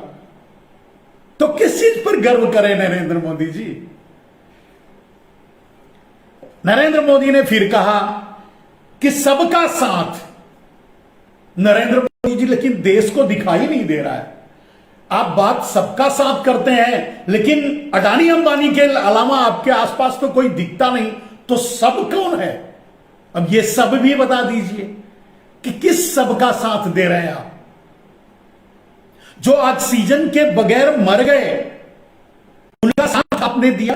तो किस चीज पर गर्व करें नरेंद्र मोदी जी? नरेंद्र मोदी ने फिर कहा कि सबका साथ। नरेंद्र मोदी जी लेकिन देश को दिखाई नहीं दे रहा है। आप बात सबका साथ करते हैं, लेकिन अडानी अंबानी के अलावा आपके आसपास तो कोई दिखता नहीं। तो सब कौन है? अब ये सब भी बता दीजिए कि किस सबका साथ दे रहे हैं आप। जो ऑक्सीजन के बगैर मर गए उनका साथ आपने दिया।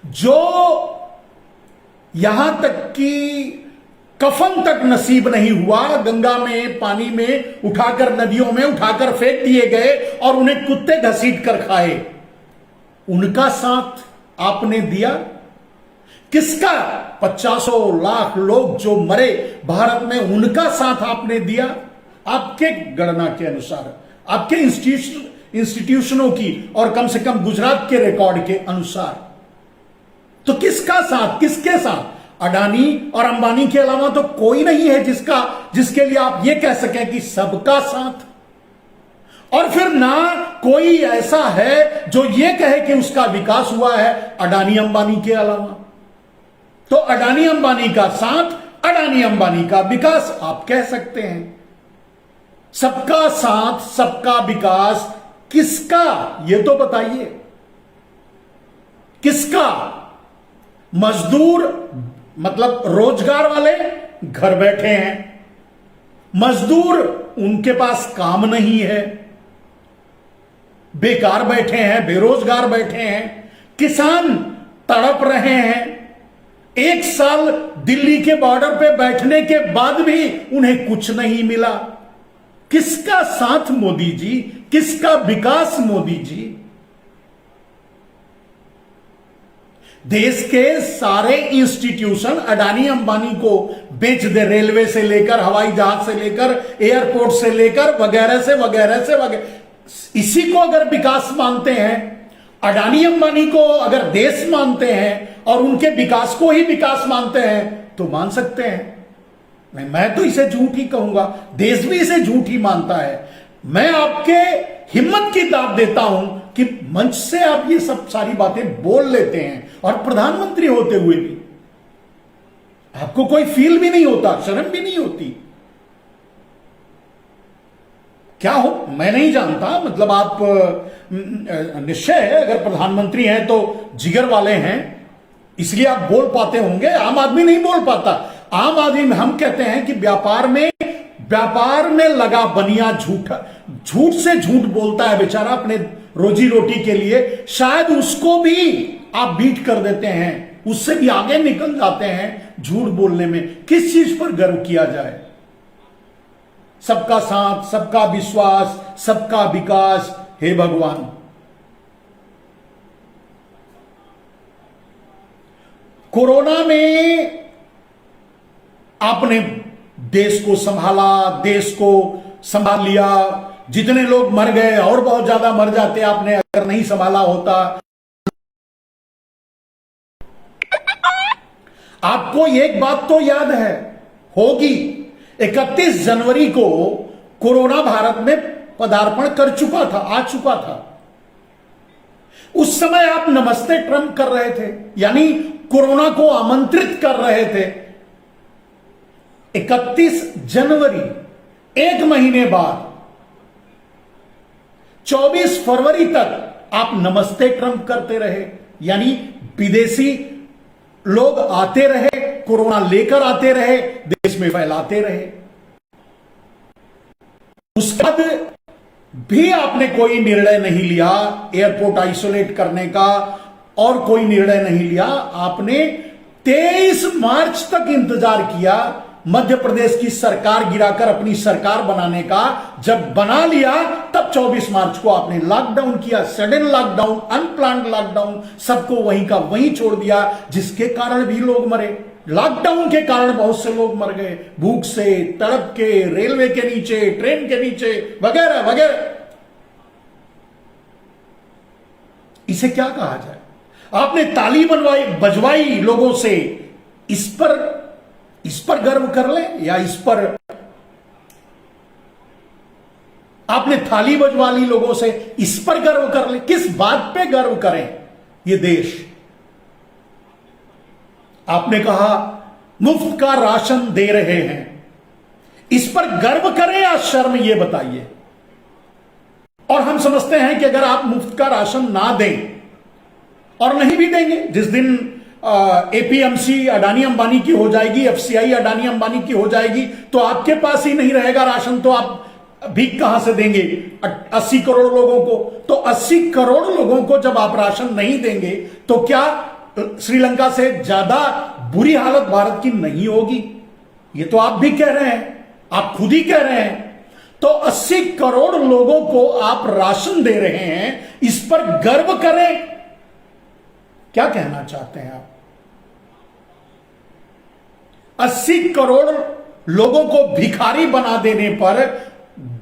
जो यहां तक कि कफन तक नसीब नहीं हुआ, गंगा में, पानी में उठाकर, नदियों में उठाकर फेंक दिए गए और उन्हें कुत्ते घसीट कर खाए। उनका साथ आपने दिया? किसका? 50 लाख लोग जो मरे भारत में, उनका साथ आपने दिया? आपके गणना के अनुसार, आपके इंस्टीट्यूशनों की और कम से कम गुजरात के रिकॉर्ड के अनुसार, तो किसका साथ, किसके साथ? अडानी और अंबानी के अलावा तो कोई नहीं है जिसके लिए आप ये कह सकें कि सबका साथ। और फिर ना कोई ऐसा है जो ये कहे कि उसका विकास हुआ है अडानी अंबानी के अलावा। तो अडानी अंबानी का साथ, अडानी अंबानी का विकास आप कह सकते हैं। सबका साथ, सबका विकास किसका, ये तो बताइए, किसका? मजदूर मतलब रोजगार वाले घर बैठे हैं, मजदूर उनके पास काम नहीं है, बेकार बैठे हैं, बेरोजगार बैठे हैं, किसान तड़प रहे हैं। 1 साल दिल्ली के बॉर्डर पे बैठने के बाद भी उन्हें कुछ नहीं मिला। किसका साथ मोदी जी, किसका विकास मोदी जी? देश के सारे इंस्टीट्यूशन अडानी अंबानी को बेच दे, रेलवे से लेकर, हवाई जहाज से लेकर, एयरपोर्ट से लेकर, वगैरह से वगैरह। इसी को अगर विकास मानते हैं, अडानी अंबानी को अगर देश मानते हैं और उनके विकास को ही विकास मानते हैं तो मान सकते हैं। मैं तो इसे झूठ ही कहूंगा, देश भी इसे झूठ ही मानता है। मैं आपके हिम्मत की दाद देता हूं कि मंच से आप ये सब सारी बातें बोल लेते हैं और प्रधानमंत्री होते हुए भी आपको कोई फील भी नहीं होता, शर्म भी नहीं होती। क्या हो मैं नहीं जानता, मतलब आप निश्चय है अगर प्रधानमंत्री हैं तो जिगर वाले हैं, इसलिए आप बोल पाते होंगे। आम आदमी नहीं बोल पाता। आम आदमी में हम कहते हैं कि व्यापार में लगा बनिया झूठ से झूठ बोलता है बेचारा अपने रोजी रोटी के लिए, शायद उसको भी आप बीट कर देते हैं, उससे भी आगे निकल जाते हैं झूठ बोलने में। किस चीज पर गर्व किया जाए? सबका साथ, सबका विश्वास, सबका विकास। हे भगवान, कोरोना में आपने देश को संभाला, देश को संभाल लिया। जितने लोग मर गए और बहुत ज्यादा मर जाते आपने अगर नहीं संभाला होता। आपको एक बात तो याद है होगी, 31 जनवरी को कोरोना भारत में पदार्पण कर चुका था, आ चुका था। उस समय आप नमस्ते ट्रंप कर रहे थे, यानी कोरोना को आमंत्रित कर रहे थे। 31 जनवरी, 1 महीने बाद 24 फरवरी तक आप नमस्ते ट्रंप करते रहे, यानी विदेशी लोग आते रहे, कोरोना लेकर आते रहे, देश में फैलाते रहे। उसके बाद भी आपने कोई निर्णय नहीं लिया एयरपोर्ट आइसोलेट करने का, और कोई निर्णय नहीं लिया आपने। 23 मार्च तक इंतजार किया मध्य प्रदेश की सरकार गिराकर अपनी सरकार बनाने का। जब बना लिया तब 24 मार्च को आपने लॉकडाउन किया, सडन लॉकडाउन, अनप्लान्ड लॉकडाउन, सबको वहीं का वहीं छोड़ दिया, जिसके कारण भी लोग मरे। लॉकडाउन के कारण बहुत से लोग मर गए, भूख से, तड़प के, रेलवे के नीचे, ट्रेन के नीचे, वगैरह वगैरह। इसे क्या कहा जाए? आपने ताली बजवाई लोगों से, इस पर गर्व कर ले, या इस पर आपने थाली बजवा ली लोगों से, इस पर गर्व कर ले? किस बात पे गर्व करें? ये देश, आपने कहा मुफ्त का राशन दे रहे हैं, इस पर गर्व करें या शर्म, ये बताइए। और हम समझते हैं कि अगर आप मुफ्त का राशन ना दें, और नहीं भी देंगे, जिस दिन एपीएमसी अडानी अंबानी की हो जाएगी, एफसीआई अडानी अंबानी की हो जाएगी, तो आपके पास ही नहीं रहेगा राशन, तो आप भीख कहां से देंगे 80 करोड़ लोगों को? तो 80 करोड़ लोगों को जब आप राशन नहीं देंगे तो क्या श्रीलंका से ज्यादा बुरी हालत भारत की नहीं होगी? ये तो आप भी कह रहे हैं, आप खुद ही कह रहे हैं। तो 80 करोड़ लोगों को आप राशन दे रहे हैं, इस पर गर्व करें। क्या कहना चाहते हैं आप? 80 करोड़ लोगों को भिखारी बना देने पर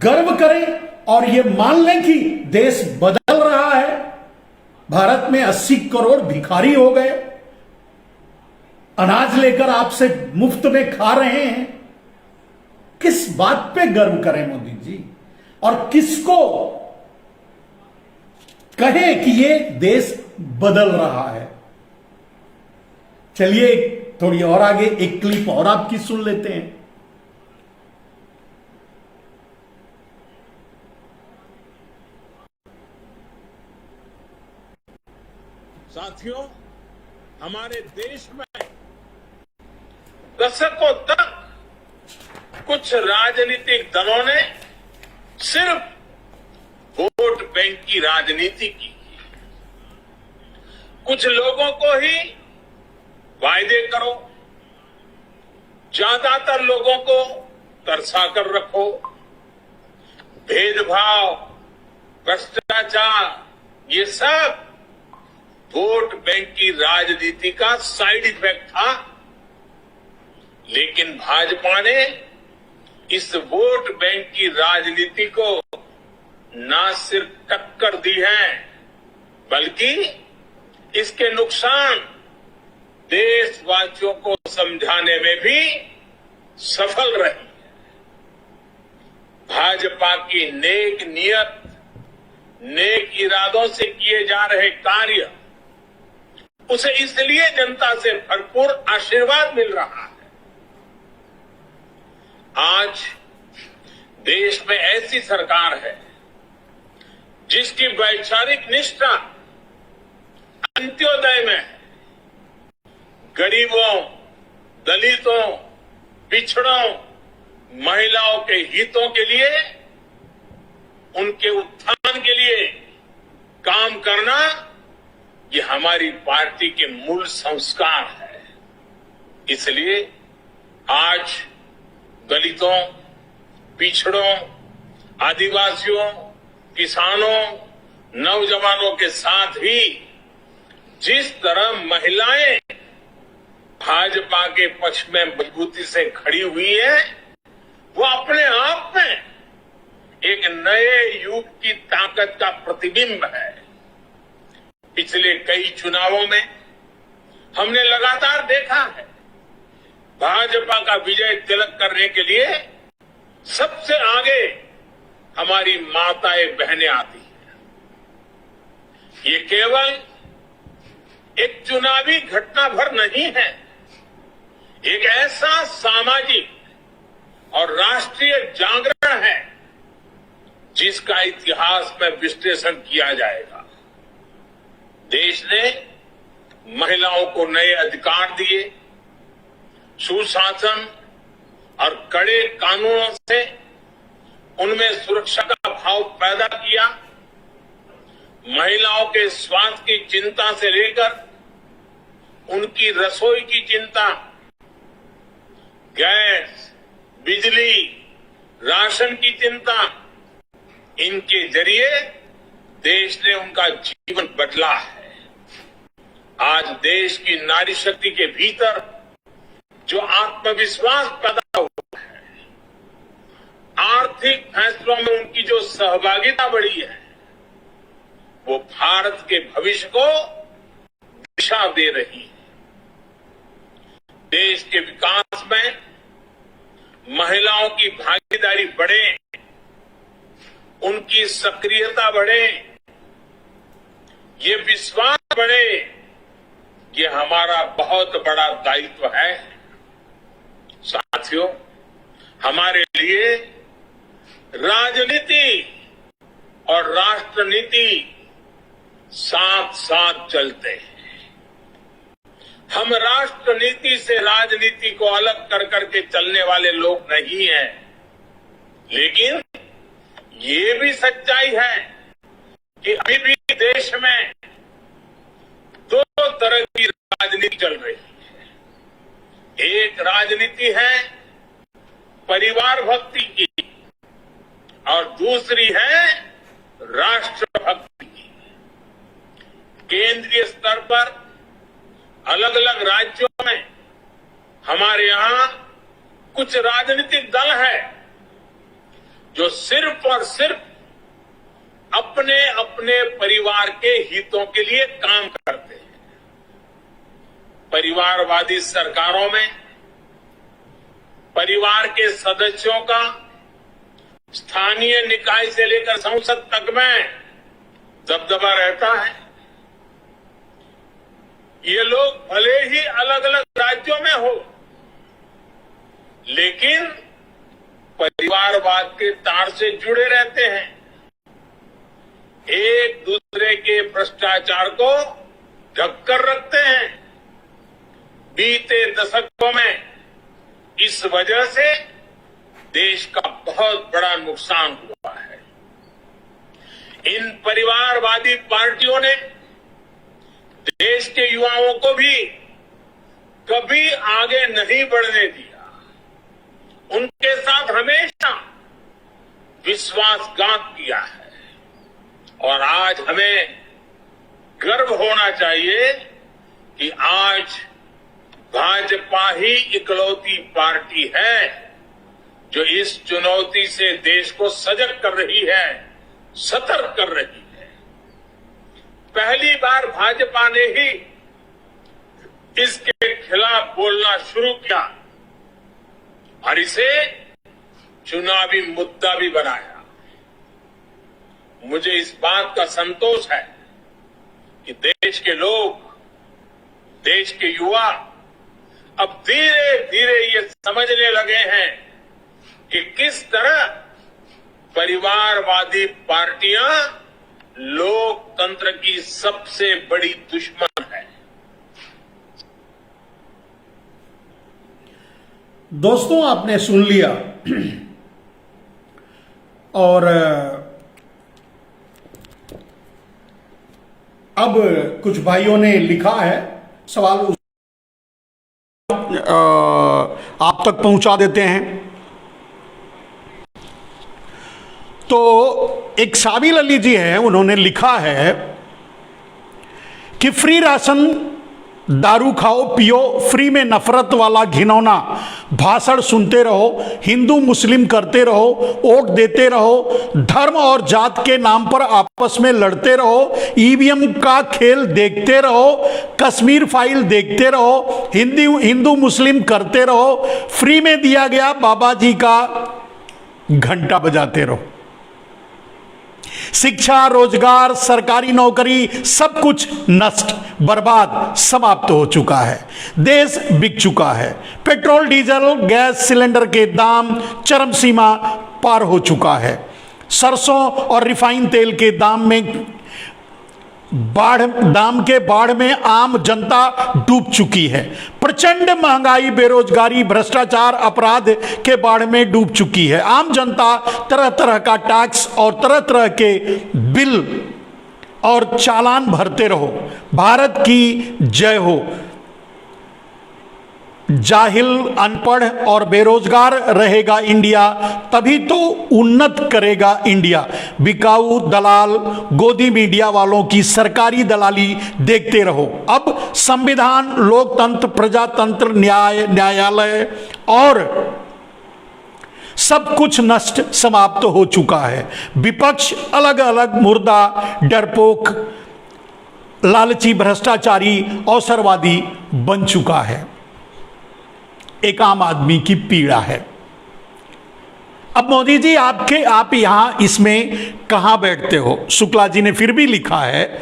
गर्व करें और यह मान लें कि देश बदल रहा है। भारत में 80 करोड़ भिखारी हो गए, अनाज लेकर आपसे मुफ्त में खा रहे हैं। किस बात पे गर्व करें मोदी जी? और किसको कहें कि ये देश बदल रहा है? चलिए थोड़ी और आगे एक क्लिप और आपकी सुन लेते हैं। साथियों, हमारे देश में दशकों तक कुछ राजनीतिक दलों ने सिर्फ वोट बैंक की राजनीति की। कुछ लोगों को ही वायदे करो, ज्यादातर लोगों को तरसा कर रखो। भेदभाव, भ्रष्टाचार, ये सब वोट बैंक की राजनीति का साइड इफेक्ट था। लेकिन भाजपा ने इस वोट बैंक की राजनीति को न सिर्फ टक्कर दी है, बल्कि इसके नुकसान देशवासियों को समझाने में भी सफल रही। भाजपा की नेक नियत, नेक इरादों से किए जा रहे कार्य, उसे इसलिए जनता से भरपूर आशीर्वाद मिल रहा है। आज देश में ऐसी सरकार है जिसकी वैचारिक निष्ठा अंत्योदय में है। गरीबों, दलितों, पिछड़ों, महिलाओं के हितों के लिए, उनके उत्थान के लिए काम करना, ये हमारी पार्टी के मूल संस्कार है। इसलिए आज दलितों, पिछड़ों, आदिवासियों, किसानों, नौजवानों के साथ ही जिस तरह महिलाएं भाजपा के पक्ष में मजबूती से खड़ी हुई है, वो अपने आप में एक नए युग की ताकत का प्रतिबिंब है। पिछले कई चुनावों में हमने लगातार देखा है, भाजपा का विजय तिलक करने के लिए सबसे आगे हमारी माताएं बहनें आती हैं। ये केवल एक चुनावी घटना भर नहीं है, एक ऐसा सामाजिक और राष्ट्रीय जागरण है जिसका इतिहास में विश्लेषण किया जाएगा। देश ने महिलाओं को नए अधिकार दिए, सुशासन और कड़े कानूनों से उनमें सुरक्षा का भाव पैदा किया। महिलाओं के स्वास्थ्य की चिंता से लेकर उनकी रसोई की चिंता, गैस, बिजली, राशन की चिंता, इनके जरिए देश ने उनका जीवन बदला है। आज देश की नारी शक्ति के भीतर जो आत्मविश्वास पैदा हुआ है, आर्थिक फैसलों में उनकी जो सहभागिता बढ़ी है, वो भारत के भविष्य को दिशा दे रही है। देश के विकास में महिलाओं की भागीदारी बढ़े, उनकी सक्रियता बढ़े, ये विश्वास बढ़े, ये हमारा बहुत बड़ा दायित्व है। साथियों, हमारे लिए राजनीति और राष्ट्रनीति साथ साथ चलते हैं। हम राष्ट्रनीति से राजनीति को अलग कर करके चलने वाले लोग नहीं हैं, लेकिन ये भी सच्चाई है कि अभी भी देश में दो तरह की राजनीति चल रही है। एक राजनीति है परिवार भक्ति की और दूसरी है राष्ट्रभक्ति की। केंद्रीय स्तर पर अलग अलग राज्यों में हमारे यहां कुछ राजनीतिक दल है जो सिर्फ और सिर्फ अपने अपने परिवार के हितों के लिए काम करते हैं। परिवारवादी सरकारों में परिवार के सदस्यों का स्थानीय निकाय से लेकर संसद तक में दबदबा रहता है। ये लोग भले ही अलग अलग राज्यों में हो, लेकिन परिवारवाद के तार से जुड़े रहते हैं। एक दूसरे के भ्रष्टाचार को ढककर रखते हैं। बीते दशकों में इस वजह से देश का बहुत बड़ा नुकसान हुआ है। इन परिवारवादी पार्टियों ने देश के युवाओं को भी कभी आगे नहीं बढ़ने दिया। उनके साथ हमेशा विश्वासघात किया है और आज हमें गर्व होना चाहिए कि आज भाजपा ही इकलौती पार्टी है जो इस चुनौती से देश को सजग कर रही है, सतर्क कर रही है। पहली बार भाजपा ने ही इसके खिलाफ बोलना शुरू किया और इसे चुनावी मुद्दा भी बनाया। मुझे इस बात का संतोष है कि देश के लोग, देश के युवा अब धीरे धीरे ये समझने लगे हैं कि किस तरह परिवारवादी पार्टियां लोकतंत्र की सबसे बड़ी दुश्मन है। दोस्तों, आपने सुन लिया और अब कुछ भाइयों ने लिखा है, सवाल आप तक पहुंचा देते हैं। तो एक साबिल अली जी हैं, उन्होंने लिखा है कि फ्री राशन, दारू खाओ पियो, फ्री में नफरत वाला घिनौना भाषण सुनते रहो, हिंदू मुस्लिम करते रहो, वोट देते रहो, धर्म और जात के नाम पर आपस में लड़ते रहो, ईवीएम का खेल देखते रहो, कश्मीर फाइल देखते रहो, हिंदू मुस्लिम करते रहो, फ्री में दिया गया बाबा जी का घंटा बजाते रहो। शिक्षा, रोजगार, सरकारी नौकरी, सब कुछ नष्ट, बर्बाद, समाप्त हो चुका है। देश बिक चुका है। पेट्रोल, डीजल, गैस सिलेंडर के दाम चरम सीमा पार हो चुका है। सरसों और रिफाइन तेल के दाम के बाढ़ में आम जनता डूब चुकी है। प्रचंड महंगाई, बेरोजगारी, भ्रष्टाचार, अपराध के बाढ़ में डूब चुकी है। आम जनता तरह तरह का टैक्स और तरह तरह के बिल और चालान भरते रहो। भारत की जय हो। जाहिल, अनपढ़ और बेरोजगार रहेगा इंडिया, तभी तो उन्नत करेगा इंडिया। बिकाऊ दलाल, गोदी मीडिया वालों की सरकारी दलाली देखते रहो। अब संविधान, लोकतंत्र, प्रजातंत्र, न्यायालय और सब कुछ नष्ट, समाप्त हो चुका है। विपक्ष अलग अलग मुर्दा, डरपोक, लालची, भ्रष्टाचारी, अवसरवादी बन चुका है। एक आम आदमी की पीड़ा है। अब मोदी जी, आप यहां इसमें कहां बैठते हो? शुक्ला जी ने फिर भी लिखा है,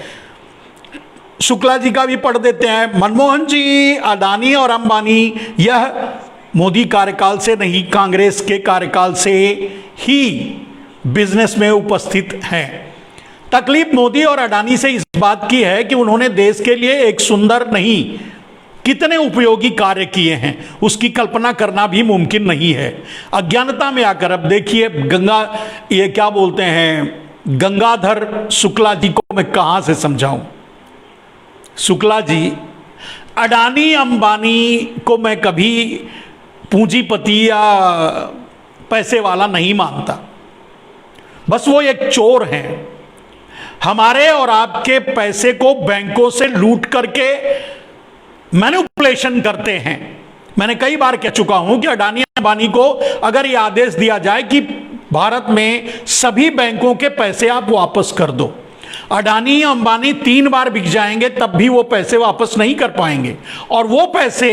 शुक्ला जी का भी पढ़ देते हैं। मनमोहन जी, अडानी और अंबानी यह मोदी कार्यकाल से नहीं, कांग्रेस के कार्यकाल से ही बिजनेस में उपस्थित हैं। तकलीफ मोदी और अडानी से इस बात की है कि उन्होंने देश के लिए एक सुंदर नहीं, कितने उपयोगी कार्य किए हैं, उसकी कल्पना करना भी मुमकिन नहीं है। अज्ञानता में आकर अब देखिए, ये क्या बोलते हैं, गंगाधर शुक्ला जी को मैं कहां से समझाऊं। शुक्ला जी, अडानी अंबानी को मैं कभी पूंजीपति या पैसे वाला नहीं मानता, बस वो एक चोर हैं। हमारे और आपके पैसे को बैंकों से लूट करके मैनिपुलेशन करते हैं। मैंने कई बार कह चुका हूं कि अडानी अंबानी को अगर यह आदेश दिया जाए कि भारत में सभी बैंकों के पैसे आप वापस कर दो, अडानी अंबानी 3 बार बिक जाएंगे तब भी वो पैसे वापस नहीं कर पाएंगे। और वो पैसे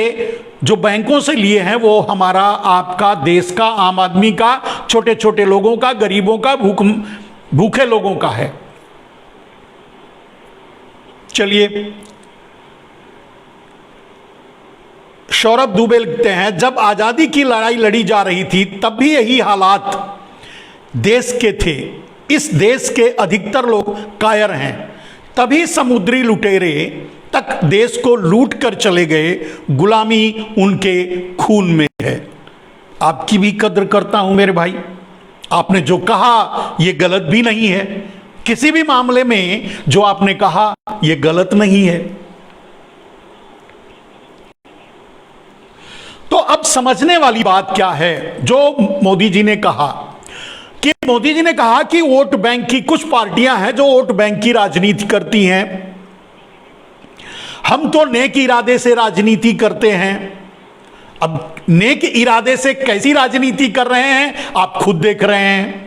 जो बैंकों से लिए हैं वो हमारा, आपका, देश का, आम आदमी का, छोटे छोटे लोगों का, गरीबों का, भूखे लोगों का है। चलिए, सौरभ दुबे लिखते हैं, जब आजादी की लड़ाई लड़ी जा रही थी तब भी यही हालात देश के थे। इस देश के अधिकतर लोग कायर हैं, तभी समुद्री लुटेरे तक देश को लूट कर चले गए, गुलामी उनके खून में है। आपकी भी कद्र करता हूं मेरे भाई, आपने जो कहा यह गलत भी नहीं है, किसी भी मामले में जो आपने कहा यह गलत नहीं है। तो अब समझने वाली बात क्या है जो मोदी जी ने कहा, कि मोदी जी ने कहा कि वोट बैंक की कुछ पार्टियां हैं जो वोट बैंक की राजनीति करती हैं। हम तो नेक इरादे से राजनीति करते हैं। अब नेक इरादे से कैसी राजनीति कर रहे हैं आप खुद देख रहे हैं।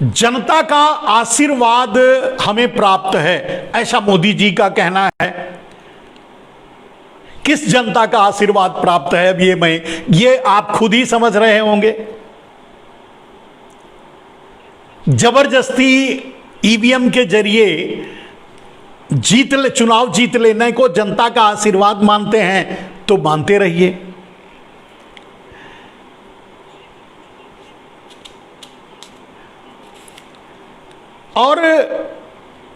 जनता का आशीर्वाद हमें प्राप्त है, ऐसा मोदी जी का कहना है। किस जनता का आशीर्वाद प्राप्त है अब ये आप खुद ही समझ रहे होंगे। जबरदस्ती ईवीएम के जरिए चुनाव जीत लेने को जनता का आशीर्वाद मानते हैं तो मानते रहिए। और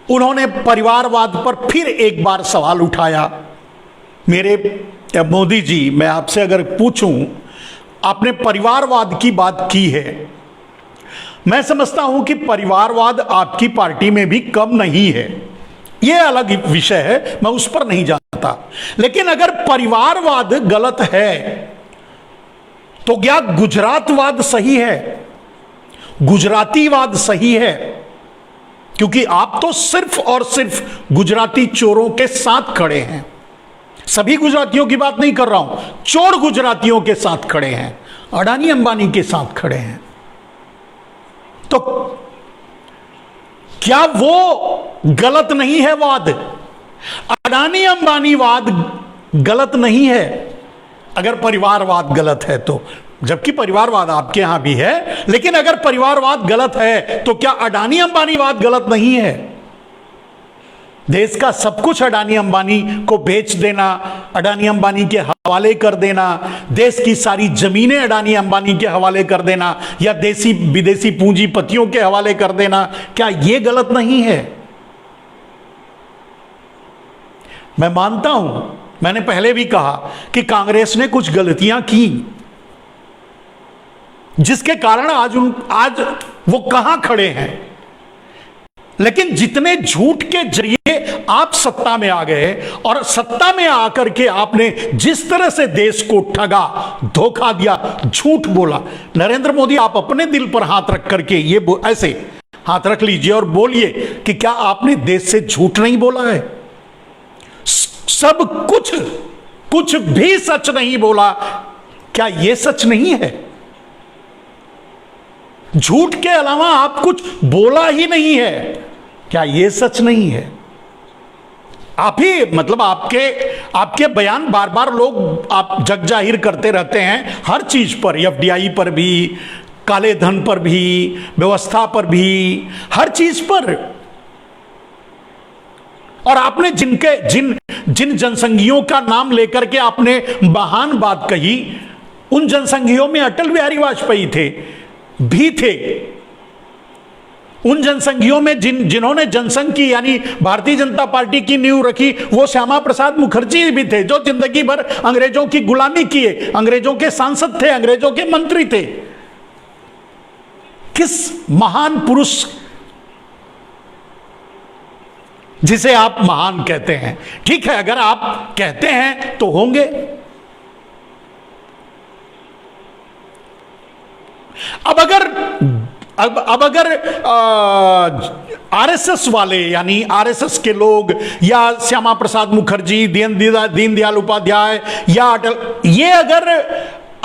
उन्होंने परिवारवाद पर फिर एक बार सवाल उठाया। मेरे मोदी जी, मैं आपसे अगर पूछूं, आपने परिवारवाद की बात की है। मैं समझता हूं कि परिवारवाद आपकी पार्टी में भी कम नहीं है, यह अलग विषय है, मैं उस पर नहीं जाता। लेकिन अगर परिवारवाद गलत है तो क्या गुजरातवाद सही है, गुजरातीवाद सही है? क्योंकि आप तो सिर्फ और सिर्फ गुजराती चोरों के साथ खड़े हैं। सभी गुजरातियों की बात नहीं कर रहा हूं, चोर गुजरातियों के साथ खड़े हैं, अडानी अंबानी के साथ खड़े हैं। तो क्या वो गलत नहीं है वाद? अडानी अंबानी वाद गलत नहीं है अगर परिवारवाद गलत है तो, जबकि परिवारवाद आपके यहां भी है। लेकिन अगर परिवारवाद गलत है तो क्या अडानी अंबानी वाद गलत नहीं है? देश का सब कुछ अडानी अंबानी को बेच देना, अडानी अंबानी के हवाले कर देना, देश की सारी जमीनें अडानी अंबानी के हवाले कर देना या देसी विदेशी पूंजीपतियों के हवाले कर देना, क्या यह गलत नहीं है? मैं मानता हूं, मैंने पहले भी कहा कि कांग्रेस ने कुछ गलतियां की जिसके कारण आज वो कहां खड़े हैं। लेकिन जितने झूठ के जरिए आप सत्ता में आ गए और सत्ता में आकर के आपने जिस तरह से देश को ठगा, धोखा दिया, झूठ बोला। नरेंद्र मोदी, आप अपने दिल पर हाथ रख करके ये ऐसे हाथ रख लीजिए और बोलिए कि क्या आपने देश से झूठ नहीं बोला है? सब कुछ भी सच नहीं बोला। क्या यह सच नहीं है? झूठ के अलावा आप कुछ बोला ही नहीं है, क्या यह सच नहीं है? आप ही मतलब आपके बयान बार बार लोग आप जग जाहिर करते रहते हैं हर चीज पर, एफडीआई पर भी, काले धन पर भी, व्यवस्था पर भी, हर चीज पर। और आपने जिन जनसंघियों का नाम लेकर के आपने महान बात कही, उन जनसंघियों में अटल बिहारी वाजपेयी भी थे। उन जनसंघियों में जिन्होंने जनसंघ की यानी भारतीय जनता पार्टी की नींव रखी, वो श्यामा प्रसाद मुखर्जी भी थे, जो जिंदगी भर अंग्रेजों की गुलामी किए, अंग्रेजों के सांसद थे, अंग्रेजों के मंत्री थे। किस महान पुरुष जिसे आप महान कहते हैं, ठीक है, अगर आप कहते हैं तो होंगे, अब अगर आरएसएस वाले यानी आरएसएस के लोग या श्यामा प्रसाद मुखर्जी, दीनदयाल उपाध्याय या अटल, ये अगर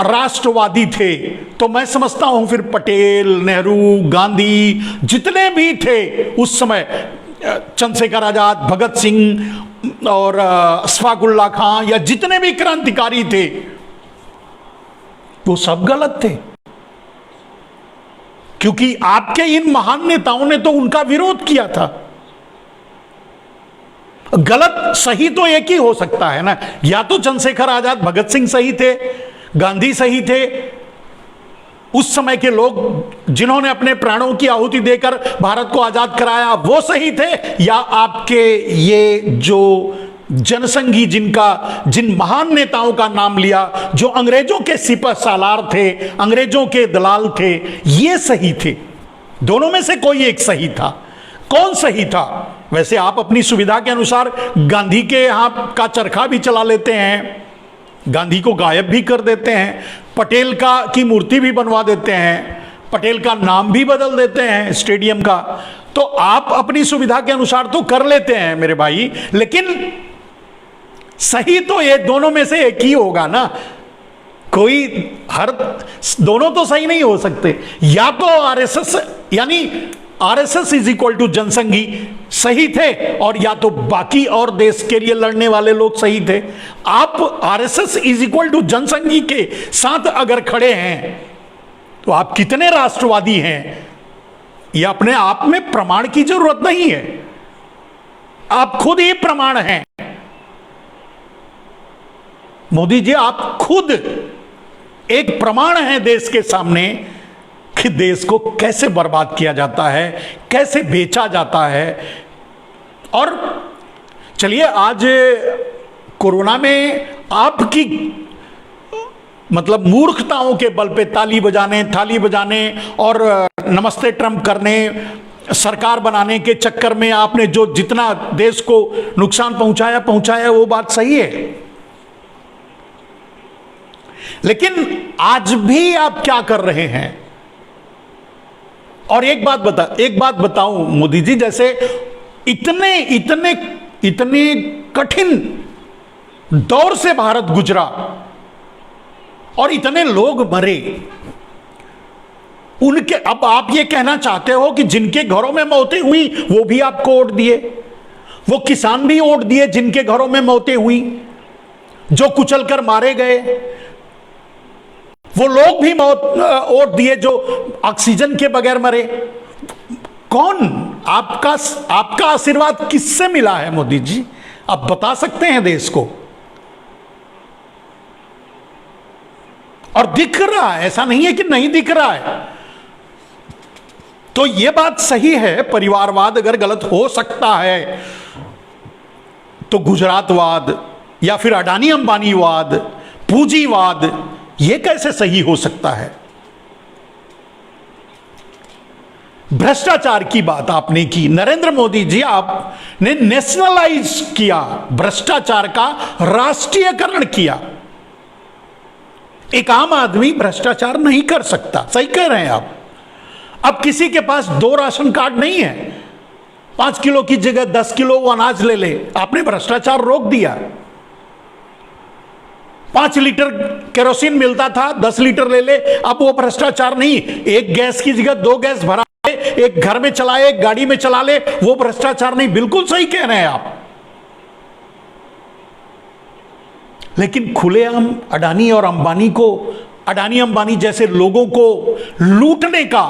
राष्ट्रवादी थे तो मैं समझता हूं फिर पटेल, नेहरू, गांधी जितने भी थे उस समय, चंद्रशेखर आजाद, भगत सिंह और अशफाक उल्लाह खां या जितने भी क्रांतिकारी थे वो सब गलत थे, क्योंकि आपके इन महान नेताओं ने तो उनका विरोध किया था। गलत सही तो एक ही हो सकता है ना, या तो चंद्रशेखर आजाद, भगत सिंह सही थे, गांधी सही थे, उस समय के लोग जिन्होंने अपने प्राणों की आहुति देकर भारत को आजाद कराया वो सही थे, या आपके ये जो जनसंघी जिन महान नेताओं का नाम लिया, जो अंग्रेजों के सिपह सालार थे, अंग्रेजों के दलाल थे, ये सही थे। दोनों में से कोई एक सही था। कौन सही था? वैसे आप अपनी सुविधा के अनुसार गांधी के यहां का चरखा भी चला लेते हैं, गांधी को गायब भी कर देते हैं, पटेल की मूर्ति भी बनवा देते हैं, पटेल का नाम भी बदल देते हैं स्टेडियम का, तो आप अपनी सुविधा के अनुसार तो कर लेते हैं मेरे भाई, लेकिन सही तो ये दोनों में से एक ही होगा ना। कोई दोनों तो सही नहीं हो सकते। या तो आरएसएस यानी आरएसएस इज इक्वल टू जनसंघी सही थे, और या तो बाकी और देश के लिए लड़ने वाले लोग सही थे। आप आरएसएस इज इक्वल टू जनसंघी के साथ अगर खड़े हैं तो आप कितने राष्ट्रवादी हैं, यह अपने आप में प्रमाण की जरूरत नहीं है, आप खुद ही प्रमाण हैं। मोदी जी, आप खुद एक प्रमाण हैं देश के सामने कि देश को कैसे बर्बाद किया जाता है, कैसे बेचा जाता है। और चलिए, आज कोरोना में आपकी मतलब मूर्खताओं के बल पे थाली बजाने और नमस्ते ट्रंप करने, सरकार बनाने के चक्कर में आपने जो जितना देश को नुकसान पहुंचाया वो बात सही है। लेकिन आज भी आप क्या कर रहे हैं? और एक बात बताऊं मोदी जी, जैसे इतने कठिन दौर से भारत गुजरा और इतने लोग मरे, उनके अब आप ये कहना चाहते हो कि जिनके घरों में मौतें हुई वो भी आपको वोट दिए, वो किसान भी वोट दिए जिनके घरों में मौतें हुई, जो कुचलकर मारे गए वो लोग भी वोट दिए जो ऑक्सीजन के बगैर मरे। कौन आपका आशीर्वाद किससे मिला है मोदी जी? आप बता सकते हैं देश को? और दिख रहा है, ऐसा नहीं है कि नहीं दिख रहा है। तो यह बात सही है, परिवारवाद अगर गलत हो सकता है तो गुजरातवाद या फिर अडानी अंबानीवाद, पूंजीवाद, यह कैसे सही हो सकता है? भ्रष्टाचार की बात आपने की, नरेंद्र मोदी जी, आपने नेशनलाइज किया, भ्रष्टाचार का राष्ट्रीयकरण किया। एक आम आदमी भ्रष्टाचार नहीं कर सकता, सही कह रहे हैं आप। अब किसी के पास 2 राशन कार्ड नहीं है, 5 किलो की जगह 10 किलो वो अनाज ले ले, आपने भ्रष्टाचार रोक दिया। 5 लीटर केरोसिन मिलता था, 10 लीटर ले ले, अब वो भ्रष्टाचार नहीं। एक गैस की जगह 2 गैस भरा ले, एक घर में चलाए, एक गाड़ी में चला ले, वो भ्रष्टाचार नहीं। बिल्कुल सही कह रहे हैं आप। लेकिन खुलेआम अडानी और अंबानी को, अडानी अंबानी जैसे लोगों को लूटने का,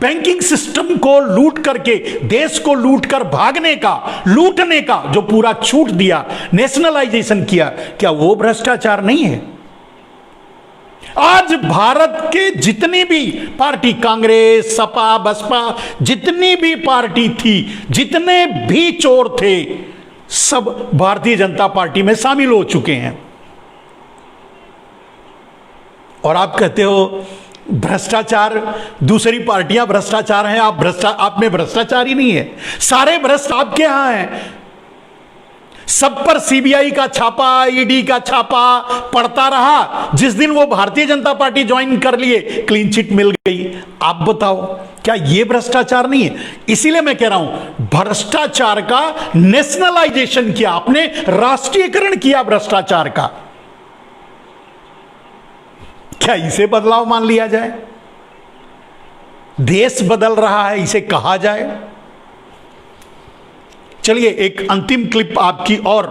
बैंकिंग सिस्टम को लूट करके देश को लूट कर भागने का, लूटने का जो पूरा छूट दिया, नेशनलाइजेशन किया, क्या वो भ्रष्टाचार नहीं है? आज भारत के जितनी भी पार्टी, कांग्रेस, सपा, बसपा, जितनी भी पार्टी थी, जितने भी चोर थे, सब भारतीय जनता पार्टी में शामिल हो चुके हैं। और आप कहते हो भ्रष्टाचार, दूसरी पार्टियां भ्रष्टाचार हैं, आप में भ्रष्टाचार ही नहीं है। सारे भ्रष्ट आपके यहां हैं। सब पर सीबीआई का छापा, ईडी का छापा पड़ता रहा। जिस दिन वो भारतीय जनता पार्टी ज्वाइन कर लिए, क्लीन चिट मिल गई। आप बताओ, क्या ये भ्रष्टाचार नहीं है? इसीलिए मैं कह रहा हूं, भ्रष्टाचार का नेशनलाइजेशन किया आपने, राष्ट्रीयकरण किया भ्रष्टाचार का। क्या इसे बदलाव मान लिया जाए? देश बदल रहा है इसे कहा जाए? चलिए एक अंतिम क्लिप आपकी और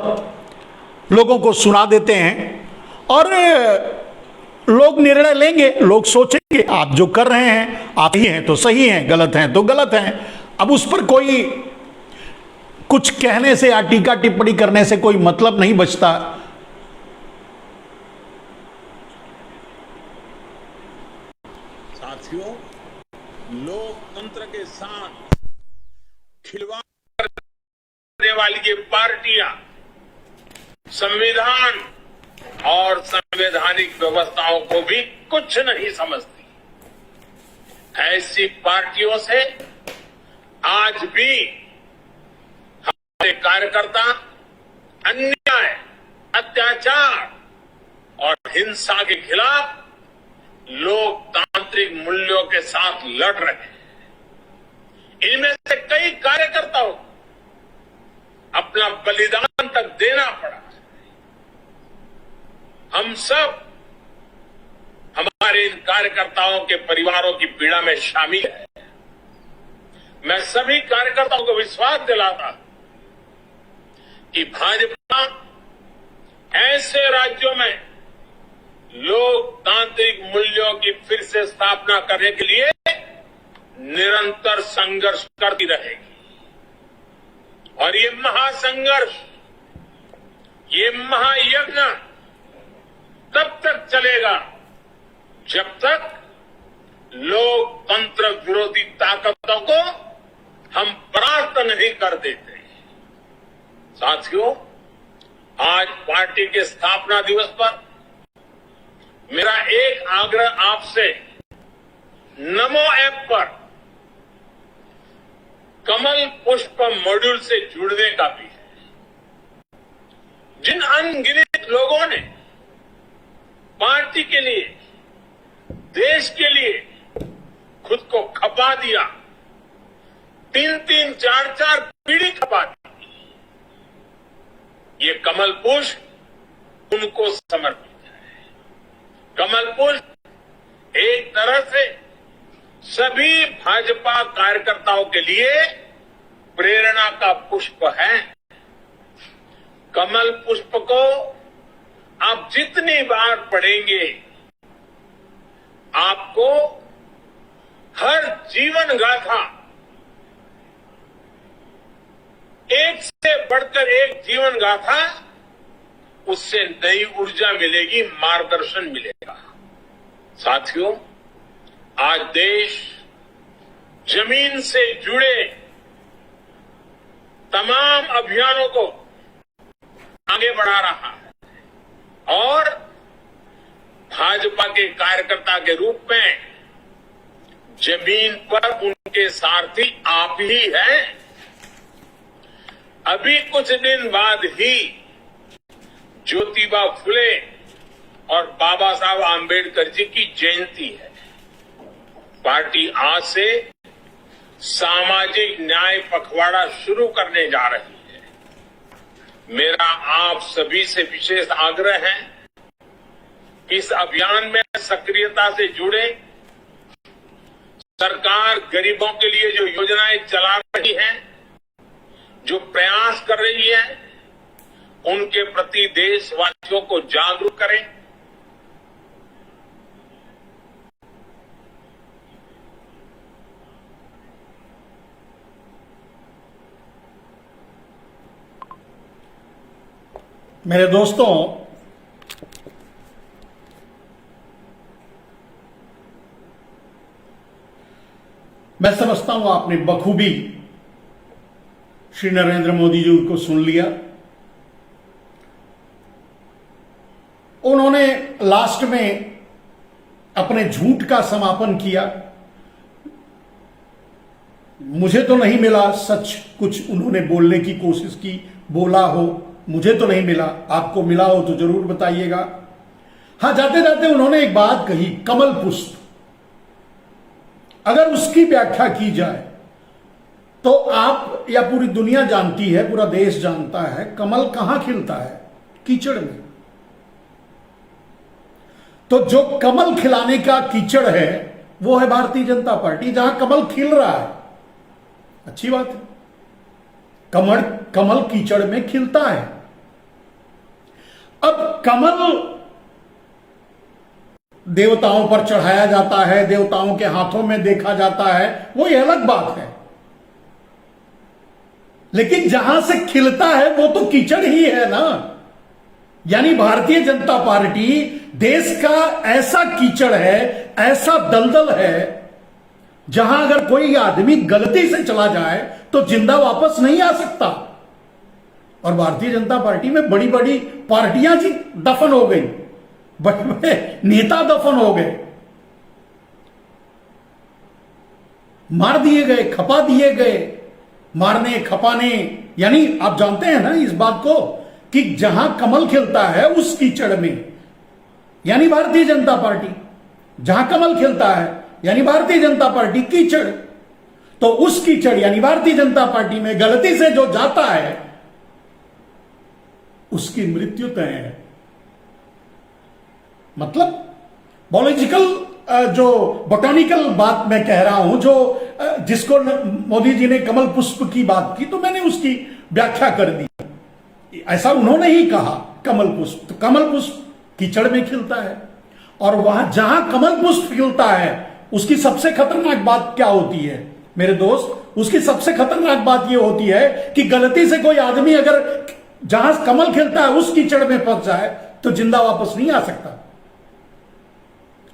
लोगों को सुना देते हैं, और लोग निर्णय लेंगे, लोग सोचेंगे आप जो कर रहे हैं आप ही हैं तो सही हैं, गलत हैं तो गलत हैं। अब उस पर कोई कुछ कहने से या टीका टिप्पणी करने से कोई मतलब नहीं बचता। साथियों, लोकतंत्र के साथ खिलवाड़ करने वाली ये पार्टियां संविधान और संवैधानिक व्यवस्थाओं को भी कुछ नहीं समझती। ऐसी पार्टियों से आज भी हमारे कार्यकर्ता अन्याय, अत्याचार और हिंसा के खिलाफ लोकतांत्रिक मूल्यों के साथ लड़ रहे हैं। इनमें से कई कार्यकर्ताओं को अपना बलिदान तक देना पड़ा। हम सब हमारे इन कार्यकर्ताओं के परिवारों की पीड़ा में शामिल है। मैं सभी कार्यकर्ताओं को विश्वास दिलाता कि भाजपा ऐसे राज्यों में लोकतांत्रिक मूल्यों की फिर से स्थापना करने के लिए निरंतर संघर्ष करती रहेगी। और ये महासंघर्ष, ये महायज्ञ तब तक चलेगा जब तक लोकतंत्र विरोधी ताकतों को हम परास्त नहीं कर देते। साथियों, आज पार्टी के स्थापना दिवस पर मेरा एक आग्रह आपसे नमो ऐप पर कमल पुष्प मॉड्यूल से जुड़ने का भी है। जिन अनगिनत लोगों ने पार्टी के लिए, देश के लिए खुद को खपा दिया, 3-3, 4-4 पीढ़ी खपा दी, ये कमल पुष्प उनको समर्पित है। कमल पुष्प एक तरह से सभी भाजपा कार्यकर्ताओं के लिए प्रेरणा का पुष्प है। कमल पुष्प को आप जितनी बार पढ़ेंगे, आपको हर जीवन गाथा, एक से बढ़कर एक जीवन गाथा, उससे नई ऊर्जा मिलेगी, मार्गदर्शन मिलेगा। साथियों, आज देश जमीन से जुड़े तमाम अभियानों को आगे बढ़ा रहा है और भाजपा के कार्यकर्ता के रूप में जमीन पर उनके सारथी आप ही हैं। अभी कुछ दिन बाद ही ज्योतिबा फुले और बाबा साहब आंबेडकर जी की जयंती है। पार्टी आज से सामाजिक न्याय पखवाड़ा शुरू करने जा रही है। मेरा आप सभी से विशेष आग्रह है कि इस अभियान में सक्रियता से जुड़े। सरकार गरीबों के लिए जो योजनाएं चला रही है, जो प्रयास कर रही है, उनके प्रति देशवासियों को जागरूक करें। मेरे दोस्तों, मैं समझता हूं आपने बखूबी श्री नरेंद्र मोदी जी को सुन लिया। उन्होंने लास्ट में अपने झूठ का समापन किया। मुझे तो नहीं मिला सच कुछ उन्होंने बोलने की कोशिश की, बोला हो मुझे तो नहीं मिला, आपको मिला हो तो जरूर बताइएगा। हां, जाते जाते उन्होंने एक बात कही, कमल पुष्प। अगर उसकी व्याख्या की जाए तो आप या पूरी दुनिया जानती है, पूरा देश जानता है, कमल कहां खिलता है? कीचड़ में। तो जो कमल खिलाने का कीचड़ है वो है भारतीय जनता पार्टी, जहां कमल खिल रहा है। अच्छी बात है, कमल कीचड़ में खिलता है। अब कमल देवताओं पर चढ़ाया जाता है, देवताओं के हाथों में देखा जाता है, वो ये अलग बात है। लेकिन जहां से खिलता है वो तो कीचड़ ही है ना। यानी भारतीय जनता पार्टी देश का ऐसा कीचड़ है, ऐसा दलदल है, जहां अगर कोई आदमी गलती से चला जाए तो जिंदा वापस नहीं आ सकता। और भारतीय जनता पार्टी में बड़ी बड़ी पार्टियां जी दफन हो गई, बड़े बड़े नेता दफन हो गए, मार दिए गए, खपा दिए गए। मारने खपाने, यानी आप जानते हैं ना इस बात को कि जहां कमल खिलता है उस कीचड़ में, यानी भारतीय जनता पार्टी, जहां कमल खिलता है यानी भारतीय जनता पार्टी कीचड़। तो उस कीचड़ यानी भारतीय जनता पार्टी में गलती से जो जाता है उसकी मृत्यु तय है। मतलब बायोलॉजिकल जो बोटैनिकल बात मैं कह रहा हूं, जो जिसको मोदी जी ने कमल पुष्प की बात की, तो मैंने उसकी व्याख्या कर दी। ऐसा उन्होंने ही कहा कमल पुष्प, तो कमल पुष्प कीचड़ में खिलता है। और वहां जहां कमल पुष्प खिलता है उसकी सबसे खतरनाक बात क्या होती है मेरे दोस्त? उसकी सबसे खतरनाक बात यह होती है कि गलती से कोई आदमी अगर जहां कमल खिलता है उस कीचड़ में फंस जाए तो जिंदा वापस नहीं आ सकता,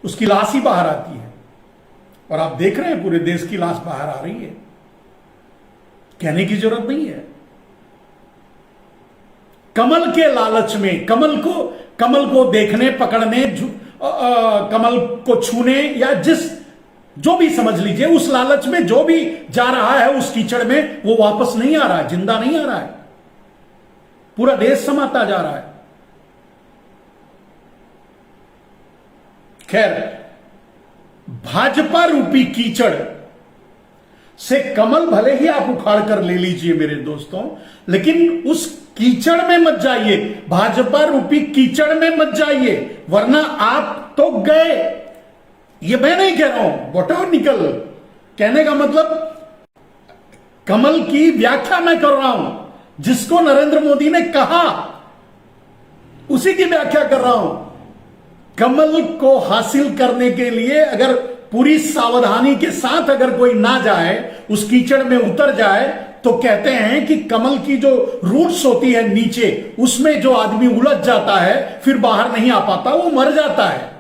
उसकी लाश ही बाहर आती है। और आप देख रहे हैं पूरे देश की लाश बाहर आ रही है, कहने की जरूरत नहीं है। कमल के लालच में, कमल को देखने, पकड़ने, कमल को छूने, या जो भी समझ लीजिए, उस लालच में जो भी जा रहा है उस कीचड़ में, वो वापस नहीं आ रहा है, जिंदा नहीं आ रहा है। पूरा देश समाता जा रहा है। खैर, भाजपा रूपी कीचड़ से कमल भले ही आप उखाड़ कर ले लीजिए मेरे दोस्तों, लेकिन उस कीचड़ में मत जाइए, भाजपा रूपी कीचड़ में मत जाइए, वरना आप तो गए। ये मैं नहीं कह रहा हूं, बोटैनिकल कहने का मतलब कमल की व्याख्या मैं कर रहा हूं, जिसको नरेंद्र मोदी ने कहा उसी की व्याख्या कर रहा हूं। कमल को हासिल करने के लिए अगर पूरी सावधानी के साथ अगर कोई ना जाए, उस कीचड़ में उतर जाए, तो कहते हैं कि कमल की जो रूट्स होती है नीचे, उसमें जो आदमी उलझ जाता है फिर बाहर नहीं आ पाता, वो मर जाता है।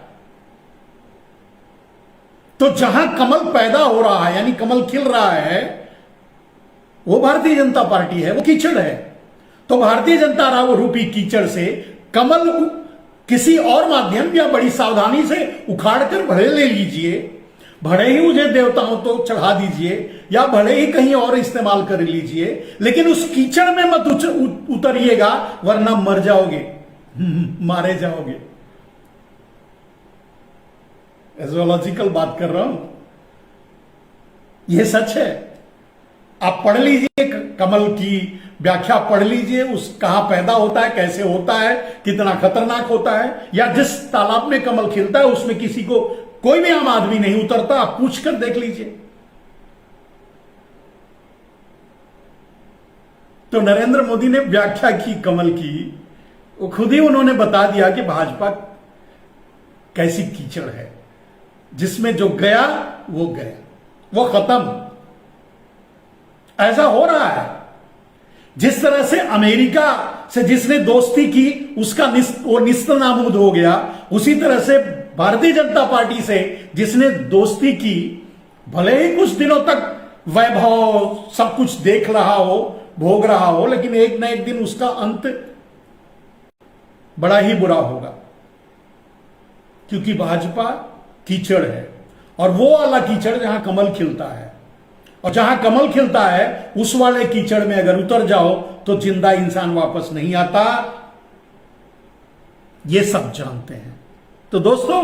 तो जहां कमल पैदा हो रहा है यानी कमल खिल रहा है, वो भारतीय जनता पार्टी है, वो कीचड़ है। तो भारतीय जनता रूपी कीचड़ से कमल किसी और माध्यम या बड़ी सावधानी से उखाड़ कर भले ले लीजिए, भले ही मुझे देवताओं तो चढ़ा दीजिए, या भले ही कहीं और इस्तेमाल कर लीजिए, लेकिन उस कीचड़ में मत उतरिएगा, वरना मर जाओगे, मारे जाओगे। एजोलॉजिकल बात कर रहा हूं, यह सच है। आप पढ़ लीजिए, कमल की व्याख्या पढ़ लीजिए, उस कहां पैदा होता है, कैसे होता है, कितना खतरनाक होता है। या जिस तालाब में कमल खिलता है उसमें किसी को, कोई भी आम आदमी नहीं उतरता, आप पूछ कर देख लीजिए। तो नरेंद्र मोदी ने व्याख्या की कमल की, वो खुद ही उन्होंने बता दिया कि भाजपा कैसी कीचड़ है, जिसमें जो गया वो गया, वो खत्म। ऐसा हो रहा है। जिस तरह से अमेरिका से जिसने दोस्ती की उसका वो निस्तनाबूद हो गया, उसी तरह से भारतीय जनता पार्टी से जिसने दोस्ती की, भले ही कुछ दिनों तक वैभव सब कुछ देख रहा हो, भोग रहा हो, लेकिन एक ना एक दिन उसका अंत बड़ा ही बुरा होगा, क्योंकि भाजपा कीचड़ है। और वो वाला कीचड़ जहां कमल खिलता है, और जहां कमल खिलता है उस वाले कीचड़ में अगर उतर जाओ तो जिंदा इंसान वापस नहीं आता, ये सब जानते हैं। तो दोस्तों,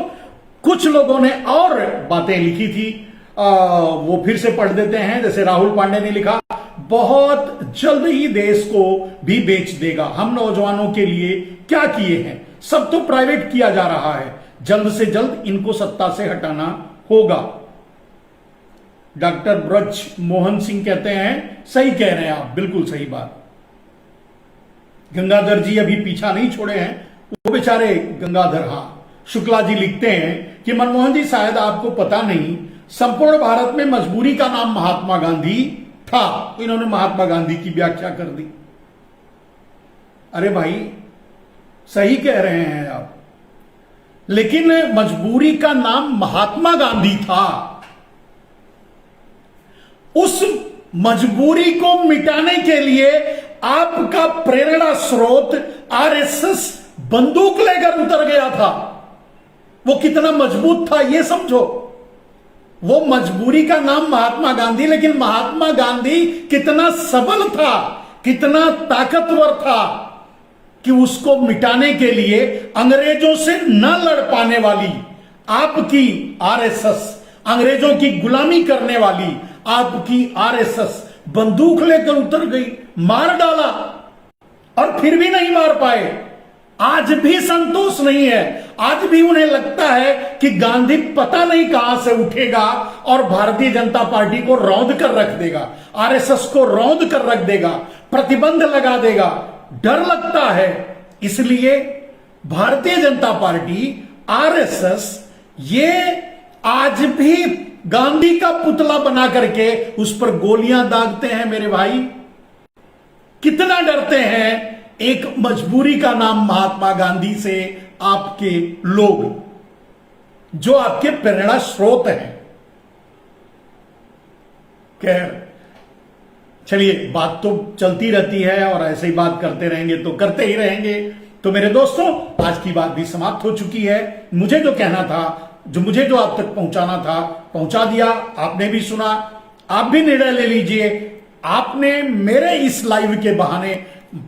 कुछ लोगों ने और बातें लिखी थी, वो फिर से पढ़ देते हैं। जैसे राहुल पांडे ने लिखा, बहुत जल्द ही देश को भी बेच देगा, हम नौजवानों के लिए क्या किए हैं, सब तो प्राइवेट किया जा रहा है, जल्द से जल्द इनको सत्ता से हटाना होगा। डॉक्टर ब्रज मोहन सिंह कहते हैं, सही कह रहे हैं आप, बिल्कुल सही बात। गंगाधर जी अभी पीछा नहीं छोड़े हैं, वो बेचारे गंगाधर। हां, शुक्ला जी लिखते हैं कि मनमोहन जी, शायद आपको पता नहीं, संपूर्ण भारत में मजबूरी का नाम महात्मा गांधी था। इन्होंने महात्मा गांधी की व्याख्या कर दी। अरे भाई, सही कह रहे हैं आप, लेकिन मजबूरी का नाम महात्मा गांधी था। उस मजबूरी को मिटाने के लिए आपका प्रेरणा स्रोत आरएसएस बंदूक लेकर उतर गया था। वो कितना मजबूत था ये समझो। वो मजबूरी का नाम महात्मा गांधी, लेकिन महात्मा गांधी कितना सबल था, कितना ताकतवर था कि उसको मिटाने के लिए अंग्रेजों से न लड़ पाने वाली आपकी आरएसएस, अंग्रेजों की गुलामी करने वाली आपकी आरएसएस बंदूक लेकर उतर गई, मार डाला, और फिर भी नहीं मार पाए। आज भी संतोष नहीं है। आज भी उन्हें लगता है कि गांधी पता नहीं कहां से उठेगा और भारतीय जनता पार्टी को रौंद कर रख देगा, आरएसएस को रौंद कर रख देगा, प्रतिबंध लगा देगा। डर लगता है। इसलिए भारतीय जनता पार्टी, आरएसएस, ये आज भी गांधी का पुतला बना करके उस पर गोलियां दागते हैं। मेरे भाई, कितना डरते हैं एक मजबूरी का नाम महात्मा गांधी से आपके लोग, जो आपके प्रेरणा स्रोत हैं। खैर, चलिए, बात तो चलती रहती है और ऐसे ही बात करते रहेंगे तो करते ही रहेंगे। तो मेरे दोस्तों, आज की बात भी समाप्त हो चुकी है। मुझे जो कहना था, मुझे जो आप तक पहुंचाना था, पहुंचा दिया। आपने भी सुना, आप भी निर्णय ले लीजिए। आपने मेरे इस लाइव के बहाने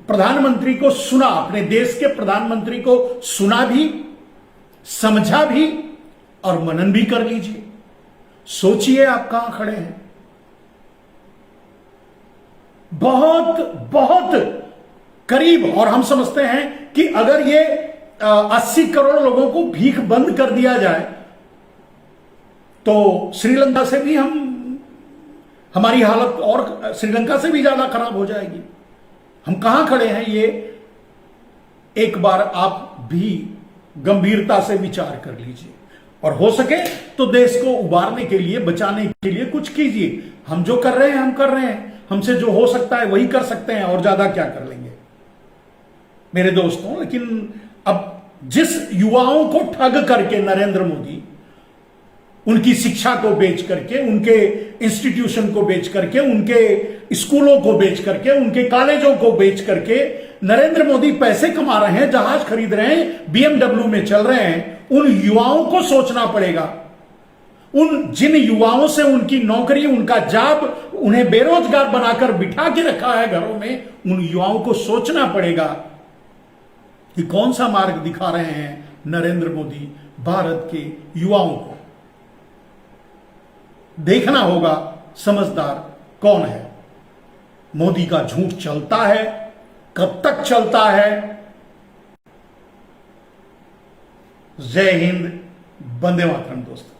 प्रधानमंत्री को सुना, अपने देश के प्रधानमंत्री को सुना भी, समझा भी और मनन भी कर लीजिए। सोचिए आप कहां खड़े हैं। बहुत बहुत करीब। और हम समझते हैं कि अगर ये 80 करोड़ लोगों को भीख बंद कर दिया जाए तो श्रीलंका से भी हमारी हालत और श्रीलंका से भी ज्यादा खराब हो जाएगी। हम कहां खड़े हैं, ये एक बार आप भी गंभीरता से विचार कर लीजिए और हो सके तो देश को उबारने के लिए, बचाने के लिए कुछ कीजिए। हम जो कर रहे हैं हम कर रहे हैं, हमसे जो हो सकता है वही कर सकते हैं, और ज्यादा क्या कर लेंगे मेरे दोस्तों। लेकिन अब जिस युवाओं को ठग करके नरेंद्र मोदी, उनकी शिक्षा को बेच करके, उनके इंस्टीट्यूशन को बेच करके, उनके स्कूलों को बेच करके, उनके कॉलेजों को बेच करके नरेंद्र मोदी पैसे कमा रहे हैं, जहाज खरीद रहे हैं, बीएमडब्ल्यू में चल रहे हैं, उन युवाओं को सोचना पड़ेगा। उन जिन युवाओं से उनकी नौकरी, उनका जॉब, उन्हें बेरोजगार बनाकर बिठा के रखा है घरों में, उन युवाओं को सोचना पड़ेगा कि कौन सा मार्ग दिखा रहे हैं नरेंद्र मोदी भारत के युवाओं को। देखना होगा समझदार कौन है। मोदी का झूठ चलता है, कब तक चलता है? जय हिंद, वंदे मातरम दोस्तों।